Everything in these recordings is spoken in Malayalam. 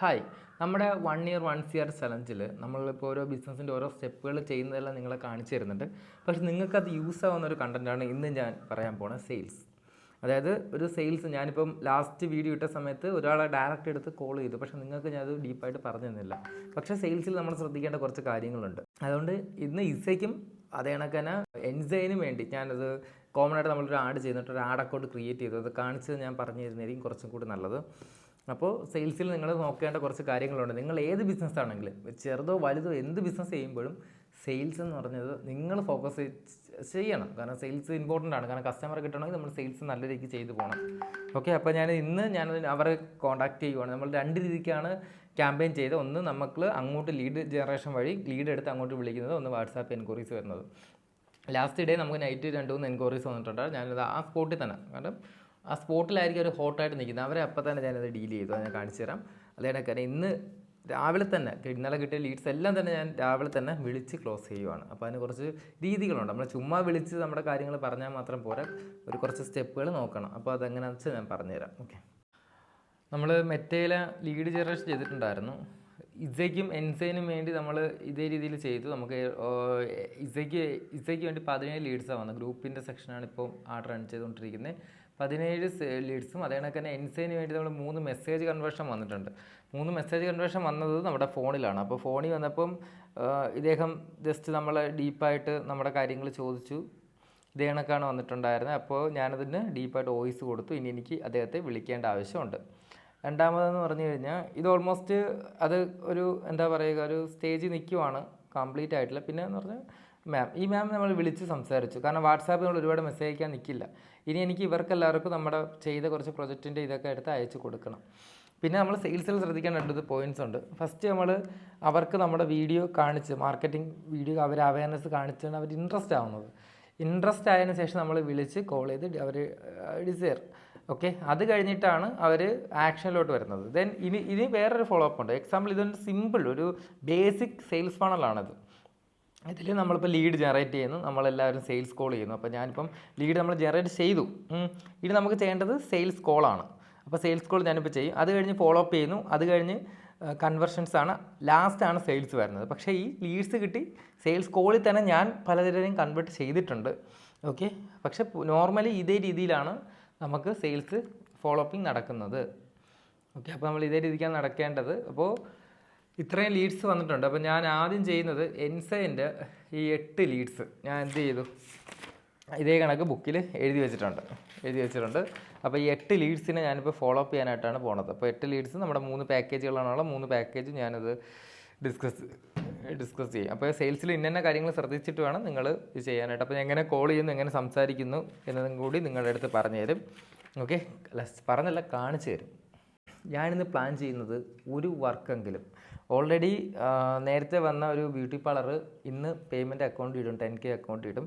ഹായ്. നമ്മുടെ 1 ഇയർ 1 CR ചലഞ്ചിൽ നമ്മളിപ്പോൾ ഓരോ ബിസിനസ്സിൻ്റെ ഓരോ സ്റ്റെപ്പുകൾ ചെയ്യുന്നതെല്ലാം നിങ്ങളെ കാണിച്ചു തരുന്നുണ്ട്. പക്ഷേ നിങ്ങൾക്കത് യൂസ് ആവുന്ന ഒരു കണ്ടൻറ്റാണ് ഇന്ന് ഞാൻ പറയാൻ പോണ സെയിൽസ്. അതായത് ഒരു സെയിൽസ് ഞാനിപ്പം ലാസ്റ്റ് വീഡിയോ ഇട്ട സമയത്ത് ഒരാളെ ഡയറക്റ്റ് എടുത്ത് കോൾ ചെയ്തു. പക്ഷേ നിങ്ങൾക്ക് ഞാനത് ഡീപ്പായിട്ട് പറഞ്ഞു തന്നില്ല. പക്ഷേ സെയിൽസിൽ നമ്മൾ ശ്രദ്ധിക്കേണ്ട കുറച്ച് കാര്യങ്ങളുണ്ട്. അതുകൊണ്ട് ഇന്ന് ഇസയ്ക്കും അതേ കണക്ക് തന്നെ എൻസൈനും വേണ്ടി ഞാനത് കോമൺ ആയിട്ട് നമ്മളൊരു ആഡ് ചെയ്തിട്ട് ഒരു ആഡ് അക്കൗണ്ട് ക്രിയേറ്റ് ചെയ്തു. അത് കാണിച്ചത് ഞാൻ പറഞ്ഞു തരുന്നതായിരിക്കും കുറച്ചും കൂടി നല്ലത്. അപ്പോൾ സെയിൽസിൽ നിങ്ങൾ നോക്കേണ്ട കുറച്ച് കാര്യങ്ങളുണ്ട്. നിങ്ങൾ ഏത് ബിസിനസ് ആണെങ്കിലും ചെറുതോ വലുതോ എന്ത് ബിസിനസ് ചെയ്യുമ്പോഴും സെയിൽസ് എന്ന് പറഞ്ഞത് നിങ്ങൾ ഫോക്കസ് ചെയ്യണം. കാരണം സെയിൽസ് ഇമ്പോർട്ടൻ്റ് ആണ്. കാരണം കസ്റ്റമറെ കിട്ടണമെങ്കിൽ നമ്മൾ സെയിൽസ് നല്ല രീതിക്ക് ചെയ്തു പോകണം. ഓക്കെ, അപ്പോൾ ഞാനത് അവരെ കോൺടാക്ട് ചെയ്യുവാണ്. നമ്മൾ രണ്ട് രീതിക്കാണ് ക്യാമ്പയിൻ ചെയ്ത്. ഒന്ന് നമുക്ക് അങ്ങോട്ട് ലീഡ് ജനറേഷൻ വഴി ലീഡ് എടുത്ത് അങ്ങോട്ട് വിളിക്കുന്നത്, ഒന്ന് വാട്സാപ്പ് എൻക്വയറീസ് വരുന്നത്. ലാസ്റ്റ് ഡേ നമുക്ക് നൈറ്റ് 2-3 എൻക്വയറീസ് വന്നിട്ടുണ്ട്. ഞാനത് ആ സ്പോട്ടിൽ തന്നെ, കാരണം ആ സ്പോട്ടിലായിരിക്കും ഒരു ഹോട്ടായിട്ട് നിൽക്കുന്നത്. അവരെ അപ്പം തന്നെ ഞാനത് ഡീൽ ചെയ്തു. അത് ഞാൻ കാണിച്ചു തരാം. അതേണക്ക് ഇന്ന് രാവിലെ തന്നെ ഇന്നലെ കിട്ടിയ ലീഡ്സ് എല്ലാം തന്നെ ഞാൻ രാവിലെ തന്നെ വിളിച്ച് ക്ലോസ് ചെയ്യുവാണ്. അപ്പോൾ അതിന് കുറച്ച് രീതികളുണ്ട്. നമ്മൾ ചുമ്മാ വിളിച്ച് നമ്മുടെ കാര്യങ്ങൾ പറഞ്ഞാൽ മാത്രം പോരാ, ഒരു കുറച്ച് സ്റ്റെപ്പുകൾ നോക്കണം. അപ്പോൾ അതെങ്ങനെയാണെന്ന് വെച്ചാൽ ഞാൻ പറഞ്ഞുതരാം. ഓക്കെ, നമ്മൾ മെറ്റയിലെ ലീഡ് ജനറേഷൻ ചെയ്തിട്ടുണ്ടായിരുന്നു. ഇസയ്ക്കും എൻസൈനും വേണ്ടി നമ്മൾ ഇതേ രീതിയിൽ ചെയ്തു. നമുക്ക് ഇസയ്ക്ക് വേണ്ടി 17 ലീഡ്സാണ് വന്നത്. ഗ്രൂപ്പിൻ്റെ സെക്ഷനാണ് ഇപ്പോൾ റൺ ചെയ്തുകൊണ്ടിരിക്കുന്നത്. 17 ലീഡ്സും അതേ കണക്ക് തന്നെ എൻസൈന് വേണ്ടി നമ്മൾ 3 മെസ്സേജ് കൺവേർഷൻ വന്നിട്ടുണ്ട്. 3 മെസ്സേജ് കൺവേർഷൻ വന്നത് നമ്മുടെ ഫോണിലാണ്. അപ്പോൾ ഫോണിൽ വന്നപ്പം ഇദ്ദേഹം ജസ്റ്റ് നമ്മളെ ഡീപ്പായിട്ട് നമ്മുടെ കാര്യങ്ങൾ ചോദിച്ചു. ഇതേ കണക്കാണ് വന്നിട്ടുണ്ടായിരുന്നത്. അപ്പോൾ ഞാനതിന് ഡീപ്പായിട്ട് വോയിസ് കൊടുത്തു. ഇനി എനിക്ക് അദ്ദേഹത്തെ വിളിക്കേണ്ട ആവശ്യമുണ്ട്. രണ്ടാമതെന്ന് പറഞ്ഞു കഴിഞ്ഞാൽ ഇത് ഓൾമോസ്റ്റ് അത് ഒരു എന്താ പറയുക, ഒരു സ്റ്റേജിൽ നിൽക്കുവാണ്, കംപ്ലീറ്റ് ആയിട്ടില്ല. പിന്നെ എന്ന് പറഞ്ഞാൽ ഈ മാം നമ്മൾ വിളിച്ച് സംസാരിച്ചു. കാരണം വാട്സാപ്പിൽ നമ്മൾ ഒരുപാട് മെസ്സേജ് അയക്കാൻ നിൽക്കില്ല. ഇനി എനിക്ക് ഇവർക്കെല്ലാവർക്കും നമ്മുടെ ചെയ്ത കുറച്ച് പ്രൊജക്റ്റിൻ്റെ ഇതൊക്കെ എടുത്ത് അയച്ചു കൊടുക്കണം. പിന്നെ നമ്മൾ സെയിൽസിൽ ശ്രദ്ധിക്കേണ്ട 2 പോയിൻറ്റ്സ് ഉണ്ട്. ഫസ്റ്റ് നമ്മൾ അവർക്ക് നമ്മുടെ വീഡിയോ കാണിച്ച്, മാർക്കറ്റിംഗ് വീഡിയോ അവർ അവയർനെസ് കാണിച്ചാണ് അവർ ഇൻട്രസ്റ്റ് ആവുന്നത്. ഇൻട്രസ്റ്റ് ആയതിനു ശേഷം നമ്മൾ വിളിച്ച് കോൾ ചെയ്ത് അവർ ഡിസയർ. ഓക്കെ, അത് കഴിഞ്ഞിട്ടാണ് അവർ ആക്ഷനിലോട്ട് വരുന്നത്. ദെൻ ഇനി വേറൊരു ഫോളോ അപ്പ് ഉണ്ട്. എക്സാമ്പിൾ ഇതൊരു സിമ്പിൾ ഒരു ബേസിക് സെയിൽസ് ഫണലാണിത്. ഇതിൽ നമ്മളിപ്പോൾ ലീഡ് ജനറേറ്റ് ചെയ്യുന്നു, നമ്മളെല്ലാവരും സെയിൽസ് കോൾ ചെയ്യുന്നു. അപ്പോൾ ഞാനിപ്പം ലീഡ് നമ്മൾ ജനറേറ്റ് ചെയ്തു. ഇനി നമുക്ക് ചെയ്യേണ്ടത് സെയിൽസ് കോളാണ്. അപ്പോൾ സെയിൽസ് കോൾ ഞാനിപ്പോൾ ചെയ്യും. അത് കഴിഞ്ഞ് ഫോളോ അപ്പ് ചെയ്യുന്നു. അത് കഴിഞ്ഞ് കൺവേർഷൻസ് ആണ്, ലാസ്റ്റാണ് സെയിൽസ് വരുന്നത്. പക്ഷേ ഈ ലീഡ്സ് കിട്ടി സെയിൽസ് കോളിൽ തന്നെ ഞാൻ പലതരം കൺവേർട്ട് ചെയ്തിട്ടുണ്ട്. ഓക്കെ, പക്ഷേ നോർമലി ഇതേ രീതിയിലാണ് നമുക്ക് സെയിൽസ് ഫോളോ അപ്പിങ് നടക്കുന്നത്. ഓക്കെ, അപ്പോൾ നമ്മൾ ഇതേ രീതിക്കാണ് നടക്കേണ്ടത്. അപ്പോൾ ഇത്രയും ലീഡ്സ് വന്നിട്ടുണ്ട്. അപ്പോൾ ഞാൻ ആദ്യം ചെയ്യുന്നത് എൻസൈൻ്റെ ഈ 8 ലീഡ്സ് ഞാൻ എന്ത് ചെയ്തു, ഇതേ കണക്ക് ബുക്കിൽ എഴുതി വെച്ചിട്ടുണ്ട്. അപ്പോൾ ഈ 8 ലീഡ്സിനെ ഞാനിപ്പോൾ ഫോളോ അപ്പ് ചെയ്യാനായിട്ടാണ് പോണത്. അപ്പോൾ 8 ലീഡ്സ് നമ്മുടെ 3 പാക്കേജുകളാണുള്ള 3 പാക്കേജ് ഞാനത് ഡിസ്കസ് ചെയ്യും. അപ്പോൾ സെയിൽസിൽ ഇന്ന കാര്യങ്ങൾ ശ്രദ്ധിച്ചിട്ട് വേണം നിങ്ങൾ ഇത് ചെയ്യാനായിട്ട്. അപ്പോൾ എങ്ങനെ കോൾ ചെയ്യുന്നു, എങ്ങനെ സംസാരിക്കുന്നു എന്നതും കൂടി നിങ്ങളുടെ അടുത്ത് പറഞ്ഞു തരും. ഓക്കെ, പറഞ്ഞല്ല, കാണിച്ചു തരും. ഞാനിന്ന് പ്ലാൻ ചെയ്യുന്നത് ഒരു വർക്കെങ്കിലും ഓൾറെഡി നേരത്തെ വന്ന ഒരു ബ്യൂട്ടി പാർലർ ഇന്ന് പേയ്മെൻറ്റ് അക്കൗണ്ട് ഇടും, 10K അക്കൗണ്ട് ഇടും.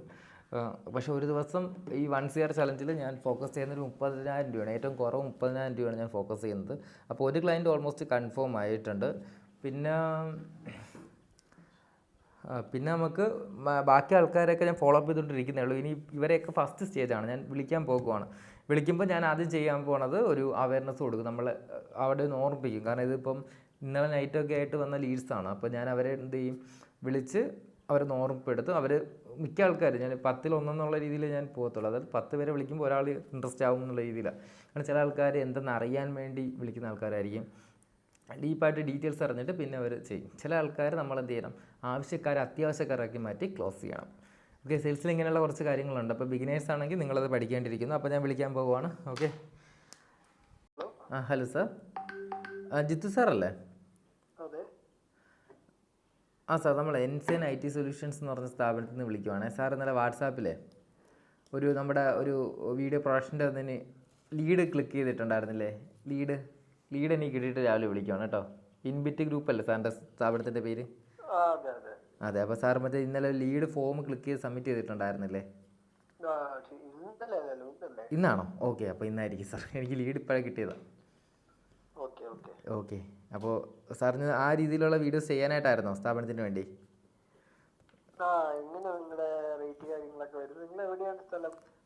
പക്ഷേ ഒരു ദിവസം ഈ 1 CR ചലഞ്ചിൽ ഞാൻ ഫോക്കസ് ചെയ്യുന്നൊരു 30,000 രൂപയാണ്. ഏറ്റവും കുറവ് 30,000 രൂപയാണ് ഞാൻ ഫോക്കസ് ചെയ്യുന്നത്. അപ്പോൾ ഒരു ക്ലയൻറ്റ് ഓൾമോസ്റ്റ് കൺഫേം ആയിട്ടുണ്ട്. പിന്നെ നമുക്ക് ബാക്കി ആൾക്കാരെയൊക്കെ ഞാൻ ഫോളോ അപ്പ് ചെയ്തുകൊണ്ടിരിക്കുന്നേ ഉള്ളൂ. ഇനി ഇവരെയൊക്കെ ഫസ്റ്റ് സ്റ്റേജാണ്, ഞാൻ വിളിക്കാൻ പോകുവാണ്. വിളിക്കുമ്പോൾ ഞാൻ ആദ്യം ചെയ്യാൻ പോണത് ഒരു അവയർനെസ് കൊടുക്കും, നമ്മൾ അവിടെ നിന്ന് ഓർമ്മിപ്പിക്കും. കാരണം ഇതിപ്പം ഇന്നലെ നൈറ്റൊക്കെ ആയിട്ട് വന്ന ലീഡ്സാണ്. അപ്പോൾ ഞാൻ അവരെ എന്ത് ചെയ്യും, വിളിച്ച് അവരെ ഓർമ്മപ്പെടുത്തും. അവർ മിക്ക ആൾക്കാർ ഞാൻ 10-ൽ 1 എന്നുള്ള രീതിയിൽ ഞാൻ പോകത്തുള്ളൂ. അതായത് 10 പേരെ വിളിക്കുമ്പോൾ ഒരാൾ ഇൻട്രസ്റ്റ് ആവും എന്നുള്ള രീതിയിലാണ്. കാരണം ചില ആൾക്കാർ എന്തെന്ന് അറിയാൻ വേണ്ടി വിളിക്കുന്ന ആൾക്കാരായിരിക്കും. ഡീപ്പായിട്ട് ഡീറ്റെയിൽസ് അറിഞ്ഞിട്ട് പിന്നെ അവർ ചെയ്യും. ചില ആൾക്കാർ നമ്മൾ എന്ത് ചെയ്യണം, അത്യാവശ്യക്കാരാക്കി മാറ്റി ക്ലോസ് ചെയ്യണം. ഓക്കെ, സെയിൽസിൽ ഇങ്ങനെയുള്ള കുറച്ച് കാര്യങ്ങളുണ്ട്. അപ്പോൾ ബിഗിനേഴ്സ് ആണെങ്കിൽ നിങ്ങളത് പഠിക്കേണ്ടിയിരിക്കുന്നു. അപ്പോൾ ഞാൻ വിളിക്കാൻ പോവുകയാണ്. ഓക്കെ, ഹലോ സാർ, ജിത്തു സാറല്ലേ? സാർ, നമ്മൾ എൻസൈൻ IT സൊല്യൂഷൻസ് എന്ന് പറഞ്ഞ സ്ഥാപനത്തിൽ നിന്ന് വിളിക്കുവാണ്. സാർ ഇന്നലെ വാട്സാപ്പിലെ നമ്മുടെ ഒരു വീഡിയോ പ്രൊഡക്ഷൻ്റെ അതിന് ലീഡ് ക്ലിക്ക് ചെയ്തിട്ടുണ്ടായിരുന്നില്ലേ? ലീഡ് എനിക്ക് കിട്ടിയിട്ട് രാവിലെ വിളിക്കുവാണ് കേട്ടോ. ഇൻബിറ്റ് ഗ്രൂപ്പ് അല്ലേ സാറിൻ്റെ സ്ഥാപനത്തിൻ്റെ പേര്? അതെ. അപ്പോൾ സാർ മറ്റേ ഇന്നലെ ലീഡ് ഫോം ക്ലിക്ക് ചെയ്ത് സബ്മിറ്റ് ചെയ്തിട്ടുണ്ടായിരുന്നില്ലേ? ഇന്നാണോ? ഓക്കെ, അപ്പോൾ ഇന്നായിരിക്കും സാർ. എനിക്ക് ലീഡ് ഇപ്പോഴേ കിട്ടിയതാണ്. ഓക്കെ, അപ്പോൾ സാറിന് ആ രീതിയിലുള്ള വീഡിയോസ് ചെയ്യാനായിട്ടായിരുന്നോ സ്ഥാപനത്തിന് വേണ്ടി?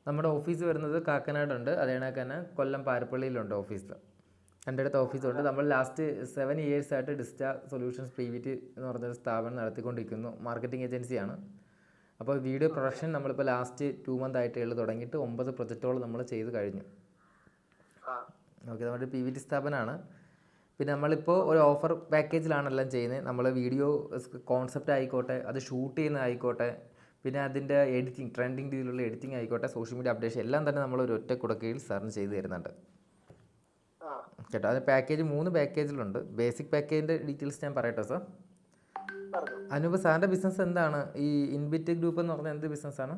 നമ്മുടെ ഓഫീസ് വരുന്നത് കാക്കനാടുണ്ട്. അതേ കണക്ക് തന്നെ കൊല്ലം പാരപ്പള്ളിയിലുണ്ട് ഓഫീസ്. എൻ്റെ അടുത്ത് ഓഫീസുണ്ട്. നമ്മൾ ലാസ്റ്റ് 7 years ആയിട്ട് ഡിസ്റ്റ സൊല്യൂഷൻസ് PVT എന്ന് പറഞ്ഞൊരു സ്ഥാപനം നടത്തിക്കൊണ്ടിരിക്കുന്നു. മാർക്കറ്റിംഗ് ഏജൻസിയാണ്. അപ്പോൾ വീഡിയോ പ്രൊഡക്ഷൻ നമ്മളിപ്പോൾ ലാസ്റ്റ് 2 month ആയിട്ടേ ഉള്ളൂ തുടങ്ങിയിട്ട് 9 പ്രൊജക്റ്റോളം നമ്മൾ ചെയ്ത് കഴിഞ്ഞു. ഓക്കെ, നമ്മുടെ PVT സ്ഥാപനമാണ്. പിന്നെ നമ്മളിപ്പോൾ ഒരു ഓഫർ പാക്കേജിലാണ് എല്ലാം ചെയ്യുന്നത്. നമ്മൾ വീഡിയോ കോൺസെപ്റ്റ് ആയിക്കോട്ടെ, അത് ഷൂട്ട് ചെയ്യുന്ന ആയിക്കോട്ടെ, പിന്നെ അതിൻ്റെ എഡിറ്റിംഗ്, ട്രെൻഡിങ് രീതിയിലുള്ള എഡിറ്റിംഗ് ആയിക്കോട്ടെ, സോഷ്യൽ മീഡിയ അപ്ഡേഷൻ എല്ലാം തന്നെ നമ്മൾ ഒരു ഒറ്റ കുടക്കീഴിൽ സാറിന് ചെയ്ത് തരുന്നുണ്ട് കേട്ടോ. അത് പാക്കേജ് 3 പാക്കേജിലുണ്ട്. ബേസിക് പാക്കേജിൻ്റെ ഡീറ്റെയിൽസ് ഞാൻ പറയട്ടെ സാർ. അനൂപ്, സാറിൻ്റെ ബിസിനസ് എന്താണ്? ഈ ഇൻബിറ്റ് ഗ്രൂപ്പ് എന്ന് പറഞ്ഞാൽ എന്ത് ബിസിനസ്സാണ്?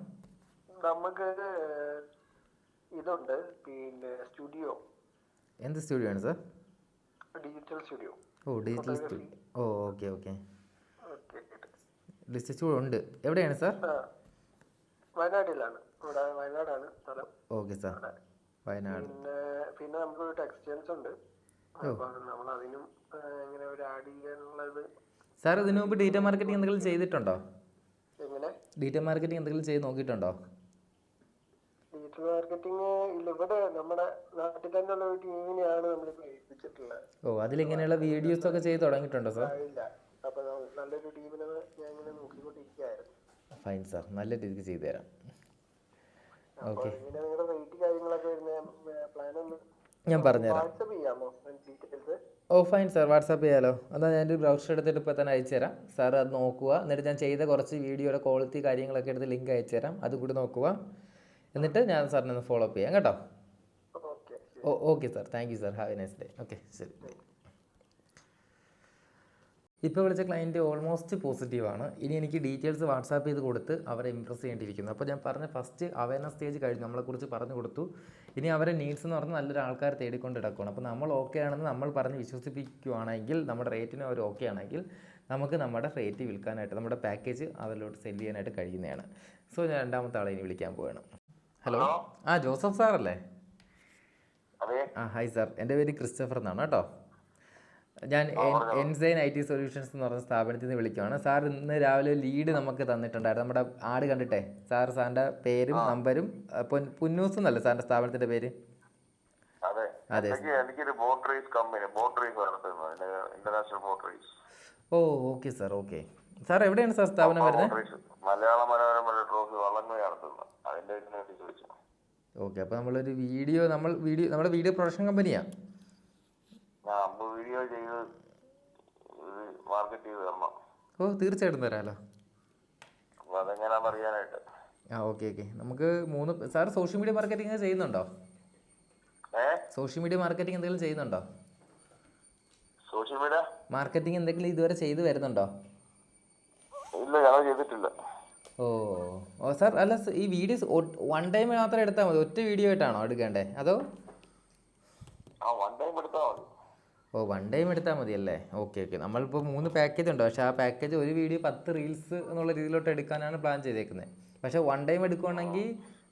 നമുക്ക് ഇതുണ്ട്, പിന്നെ സ്റ്റുഡിയോ. എന്ത് സ്റ്റുഡിയോ ആണ് sir? Digital studio. Digital studio. Okay. Digital studio ഉണ്ട്. എവിടെയാണ് സാർ? വയനാട്ടിലാണ്. ഇവിടെ വയനാടാണ് സ്ഥലം. Okay sir, Wayanad. പിന്നെ നമുക്ക് ടെക്സ്റ്റൈൽസ് ഉണ്ട്. നമ്മൾ അതിനും ഇങ്ങനെ ഒരു ആഡ് ചെയ്യാനുള്ളത്. സാർ ഇതിനു മുമ്പ് ഡിജിറ്റൽ മാർക്കറ്റിംഗ് എന്തെങ്കിലും ചെയ്തിട്ടുണ്ടോ? എങ്ങനെ? ഡിജിറ്റൽ മാർക്കറ്റിംഗ് എന്തെങ്കിലും ചെയ്ത് നോക്കിയിട്ടുണ്ടോ? ഡിജിറ്റൽ മാർക്കറ്റിംഗ് ഇല്ല. ഇവിടെ നമ്മുടെ നാട്ടിൽ തന്നെയുള്ള ഒരു ടീമിനെയാണ് നമ്മളിപ്പോൾ ഏൽപ്പിച്ചിട്ടുള്ളത്. അതിലിങ്ങനെയുള്ള വീഡിയോസ് ഒക്കെ ചെയ്ത് തുടങ്ങിയിട്ടുണ്ടോ സാർ? ഇല്ല. അപ്പോൾ നല്ലൊരു ടീമിനെ ഞാൻ ഇങ്ങനെ നോക്കിക്കൊണ്ടിരിക്കുകയായിരുന്നു. ഫൈൻ സാർ, നല്ല രീതിക്ക് ചെയ്തു തരാം. ഓക്കെ, നിങ്ങളുടെ റേറ്റ് കാര്യങ്ങളൊക്കെ വരുന്ന പ്ലാൻ ഒന്ന് ഞാൻ പറഞ്ഞുതരാം. വാട്സപ്പ് ചെയ്യാമോ ഡീറ്റെയിൽസ്? ഫൈൻ സാർ, വാട്സാപ്പ് ചെയ്യാലോ. എന്നാൽ ഞാനൊരു ബ്രൗസർ എടുത്തിട്ട് ഇപ്പോൾ തന്നെ അയച്ചു തരാം. സാർ അത് നോക്കുക. എന്നിട്ട് ഞാൻ ചെയ്ത കുറച്ച് വീഡിയോയുടെ ക്വാളിറ്റി കാര്യങ്ങളൊക്കെ എടുത്ത് ലിങ്ക് അയച്ചു തരാം. അത് കൂടി നോക്കുക. എന്നിട്ട് ഞാൻ സാറിനെ ഒന്ന് ഫോളോ അപ്പ് ചെയ്യാം കേട്ടോ. Okay sir, thank you sir. Have A nice day. Okay, ശരി. ഇപ്പോൾ വിളിച്ച ക്ലയൻറ്റ് ഓൾമോസ്റ്റ് പോസിറ്റീവാണ്. ഇനി എനിക്ക് ഡീറ്റെയിൽസ് വാട്സാപ്പ് ചെയ്ത് കൊടുത്ത് അവരെ ഇമ്പ്രസ് ചെയ്യേണ്ടിയിരിക്കുന്നു. അപ്പോൾ ഞാൻ പറഞ്ഞ ഫസ്റ്റ് അവയർനെസ് സ്റ്റേജ് കഴിഞ്ഞു, നമ്മളെക്കുറിച്ച് പറഞ്ഞു കൊടുത്തു. ഇനി അവരെ നീഡ്സ് എന്ന് പറഞ്ഞാൽ നല്ലൊരു ആൾക്കാർ തേടിക്കൊണ്ട് കിടക്കുകയാണ്. അപ്പോൾ നമ്മൾ ഓക്കെ ആണെന്ന് നമ്മൾ പറഞ്ഞ് വിശ്വസിപ്പിക്കുകയാണെങ്കിൽ, നമ്മുടെ റേറ്റിന് അവർ ഓക്കെ ആണെങ്കിൽ നമുക്ക് നമ്മുടെ റേറ്റ് വിൽക്കാനായിട്ട്, നമ്മുടെ പാക്കേജ് അവരിലോട്ട് സെല് ചെയ്യാനായിട്ട് കഴിയുന്നതാണ്. സോ ഞാൻ രണ്ടാമത്തെ ആളെ ഇനി വിളിക്കാൻ പോവുകയാണ്. ഹലോ, ജോസഫ് സാറല്ലേ? ഹായ് സാർ, എൻ്റെ പേര് ക്രിസ്റ്റഫർ എന്നാണ് കേട്ടോ. ഞാൻ എൻസൈൻ IT സൊല്യൂഷൻസ് എന്ന് പറഞ്ഞ സ്ഥാപനത്തിൽ നിന്ന് വിളിക്കുകയാണ്. സാർ ഇന്ന് രാവിലെ ലീഡ് നമുക്ക് തന്നിട്ടുണ്ടായിരുന്നു. നമ്മുടെ ആഡ് കണ്ടിട്ടേ സാറിൻ്റെ പേരും നമ്പരും. പുന്നൂസ് എന്നല്ലേ സാറിൻ്റെ സ്ഥാപനത്തിൻ്റെ പേര്? അതെ. Okay sir. ഓക്കെ സാർ, എവിടെയാണ് സാർ സ്ഥാപനം വരുന്നത്? ഓക്കെ, അപ്പോൾ നമ്മളൊരു നമ്മുടെ വീഡിയോ പ്രൊഡക്ഷൻ കമ്പനിയാണ്. തീർച്ചയായിട്ടും തരാമല്ലോ. ഓക്കെ. നമുക്ക് 3 സാർ സോഷ്യൽ മീഡിയ മാർക്കറ്റിംഗ് ചെയ്യുന്നുണ്ടോ? സോഷ്യൽ മീഡിയ മാർക്കറ്റിംഗ് എന്തെങ്കിലും ചെയ്യുന്നുണ്ടോ? മാർക്കറ്റിംഗ് എന്തെങ്കിലും ഇതുവരെ ചെയ്തു വരുന്നുണ്ടോ? സാർ, അല്ല, ഈ വീഡിയോസ് 1 ടൈം മാത്രം എടുത്താൽ മതി? ഒറ്റ വീഡിയോ ആയിട്ടാണോ എടുക്കേണ്ടേ? അതോ 1 ടൈം എടുത്താൽ മതിയല്ലേ? ഓക്കെ. നമ്മളിപ്പോൾ 3 പാക്കേജ് ഉണ്ട്. പക്ഷേ ആ പാക്കേജ് ഒരു വീഡിയോ 10 റീൽസ് എന്നുള്ള രീതിയിലോട്ട് എടുക്കാനാണ് പ്ലാൻ ചെയ്തേക്കുന്നത്. പക്ഷേ 1 ടൈം എടുക്കുകയാണെങ്കിൽ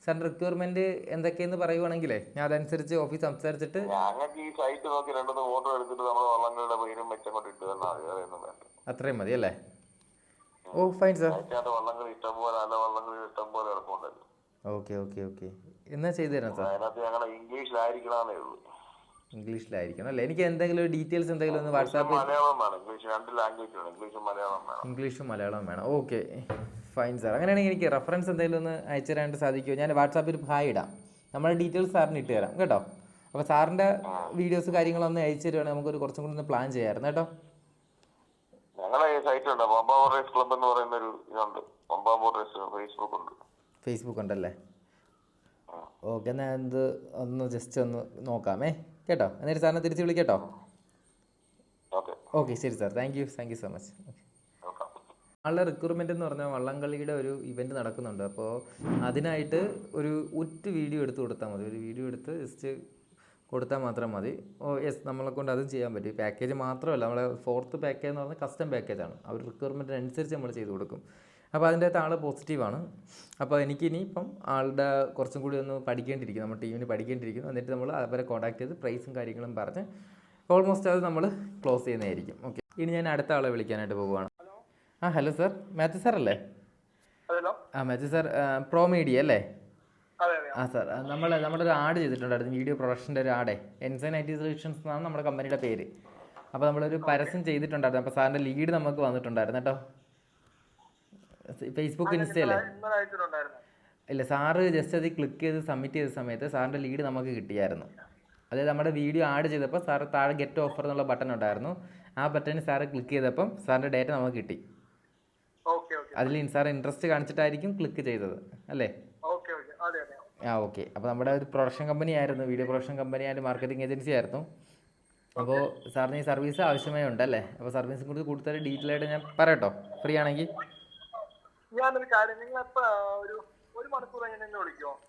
സാറിൻ്റെ റിക്വയർമെൻറ്റ് എന്തൊക്കെയെന്ന് പറയുവാണെങ്കിലേ ഞാൻ അതനുസരിച്ച് ഓഫീസ് സംസാരിച്ചിട്ട്. അത്രയും മതി അല്ലേ? Fine sir. ഓക്കെ. എന്നാ ചെയ്തു തരാം സാർ. ഇംഗ്ലീഷിലായിരിക്കണം അല്ലേ? എനിക്ക് എന്തെങ്കിലും ഡീറ്റെയിൽസ് എന്തെങ്കിലും ഒന്ന് വാട്സാപ്പ്. ഇംഗ്ലീഷും മലയാളവും വേണം. Okay, fine sir. അങ്ങനെയാണെങ്കിൽ എനിക്ക് റെഫറൻസ് എന്തെങ്കിലും ഒന്ന് അയച്ചു തരാനായിട്ട് സാധിക്കുമോ? ഞാൻ വാട്സാപ്പിൽ ഹായ് ഇടാം. നമ്മുടെ ഡീറ്റെയിൽസ് സാറിന് ഇട്ട് തരാം കേട്ടോ. അപ്പോൾ സാറിൻ്റെ വീഡിയോസ് കാര്യങ്ങളൊന്ന് അയച്ചു തരുവാണെങ്കിൽ നമുക്കൊരു കുറച്ചും കൂടി ഒന്ന് പ്ലാൻ ചെയ്യാമായിരുന്നു കേട്ടോ. ഫേസ്ബുക്ക് ഉണ്ടല്ലേ? ഓക്കെ, എന്നാൽ എന്ത് ഒന്ന് ജസ്റ്റ് ഒന്ന് നോക്കാമേ കേട്ടോ. എന്നിട്ട് സാറിനെ തിരിച്ച് വിളിക്കട്ടോ. ഓക്കെ, ശരി sir. Thank you so much. ആളുടെ റിക്രൂട്ട്മെൻറ്റ് എന്ന് പറഞ്ഞാൽ വള്ളംകളിയുടെ ഒരു ഇവൻറ്റ് നടക്കുന്നുണ്ട്. അപ്പോൾ അതിനായിട്ട് ഒറ്റ വീഡിയോ എടുത്ത് കൊടുത്താൽ മതി. ഒരു വീഡിയോ എടുത്ത് ജസ്റ്റ് കൊടുത്താൽ മാത്രം മതി. യെസ്, നമ്മളെ കൊണ്ട് അതും ചെയ്യാൻ പറ്റും. പാക്കേജ് മാത്രമല്ല, നമ്മളെ 4th പാക്കേജ് എന്ന് പറഞ്ഞാൽ കസ്റ്റം പാക്കേജാണ്. അവർ റിക്വയർമെൻറ്റിനനുസരിച്ച് നമ്മൾ ചെയ്ത് കൊടുക്കും. അപ്പോൾ അതിൻ്റെ അകത്ത് ആൾ പോസിറ്റീവാണ്. അപ്പോൾ എനിക്കിനി ഇപ്പം ആളുടെ കുറച്ചും കൂടി ഒന്ന് പഠിക്കേണ്ടിയിരിക്കും, നമ്മുടെ ടീമിന് പഠിക്കേണ്ടിയിരിക്കുന്നു. എന്നിട്ട് നമ്മൾ അവരെ കോൺടാക്ട് ചെയ്ത് പ്രൈസും കാര്യങ്ങളും പറഞ്ഞ് ഓൾമോസ്റ്റ് അത് നമ്മൾ ക്ലോസ് ചെയ്യുന്നതായിരിക്കും. ഓക്കെ, ഇനി ഞാൻ അടുത്ത ആളെ വിളിക്കാനായിട്ട് പോവുകയാണ്. ഹലോ സാർ, മാത്യു സാർ അല്ലേ? മാത്യു സാർ, പ്രോ മീഡിയ അല്ലേ? ആ സാർ, നമ്മുടെ ഒരു ആഡ് ചെയ്തിട്ടുണ്ടായിരുന്നു, വീഡിയോ പ്രൊഡക്ഷൻ്റെ ഒരു ആഡേ, എൻസൈൻ IT സൊല്യൂഷൻസ് എന്നാണ് നമ്മുടെ കമ്പനിയുടെ പേര്. അപ്പോൾ നമ്മളൊരു പരസ്യം ചെയ്തിട്ടുണ്ടായിരുന്നു. അപ്പോൾ സാറിൻ്റെ ലീഡ് നമുക്ക് വന്നിട്ടുണ്ടായിരുന്നു കേട്ടോ, ഫേസ്ബുക്ക് ഇൻസ്റ്റയിലെ. ഇല്ല, സാറ് ജസ്റ്റ് അത് ക്ലിക്ക് ചെയ്ത് സബ്മിറ്റ് ചെയ്ത സമയത്ത് സാറിൻ്റെ ലീഡ് നമുക്ക് കിട്ടിയായിരുന്നു. അതായത് നമ്മുടെ വീഡിയോ ആഡ് ചെയ്തപ്പോൾ സാറ് താഴെ ഗെറ്റ് ഓഫർ എന്നുള്ള ബട്ടൺ ഉണ്ടായിരുന്നു. ആ ബട്ടണിൽ സാറ് ക്ലിക്ക് ചെയ്തപ്പം സാറിൻ്റെ ഡേറ്റ നമുക്ക് കിട്ടി. അതിൽ സാർ ഇൻട്രസ്റ്റ് കാണിച്ചിട്ടായിരിക്കും ക്ലിക്ക് ചെയ്തത് അല്ലേ? ആ ഓക്കെ. അപ്പോൾ നമ്മുടെ ഒരു പ്രൊഡക്ഷൻ കമ്പനി ആയിരുന്നു, video production company and marketing agency ആയിരുന്നു. അപ്പോൾ സാറിന് ഈ സർവീസ് ആവശ്യമായി ഉണ്ടല്ലേ? അപ്പോൾ സർവീസും കൂടി കൂടുതൽ ഡീറ്റെയിൽ ആയിട്ട് ഞാൻ പറയട്ടോ, ഫ്രീ ആണെങ്കിൽ?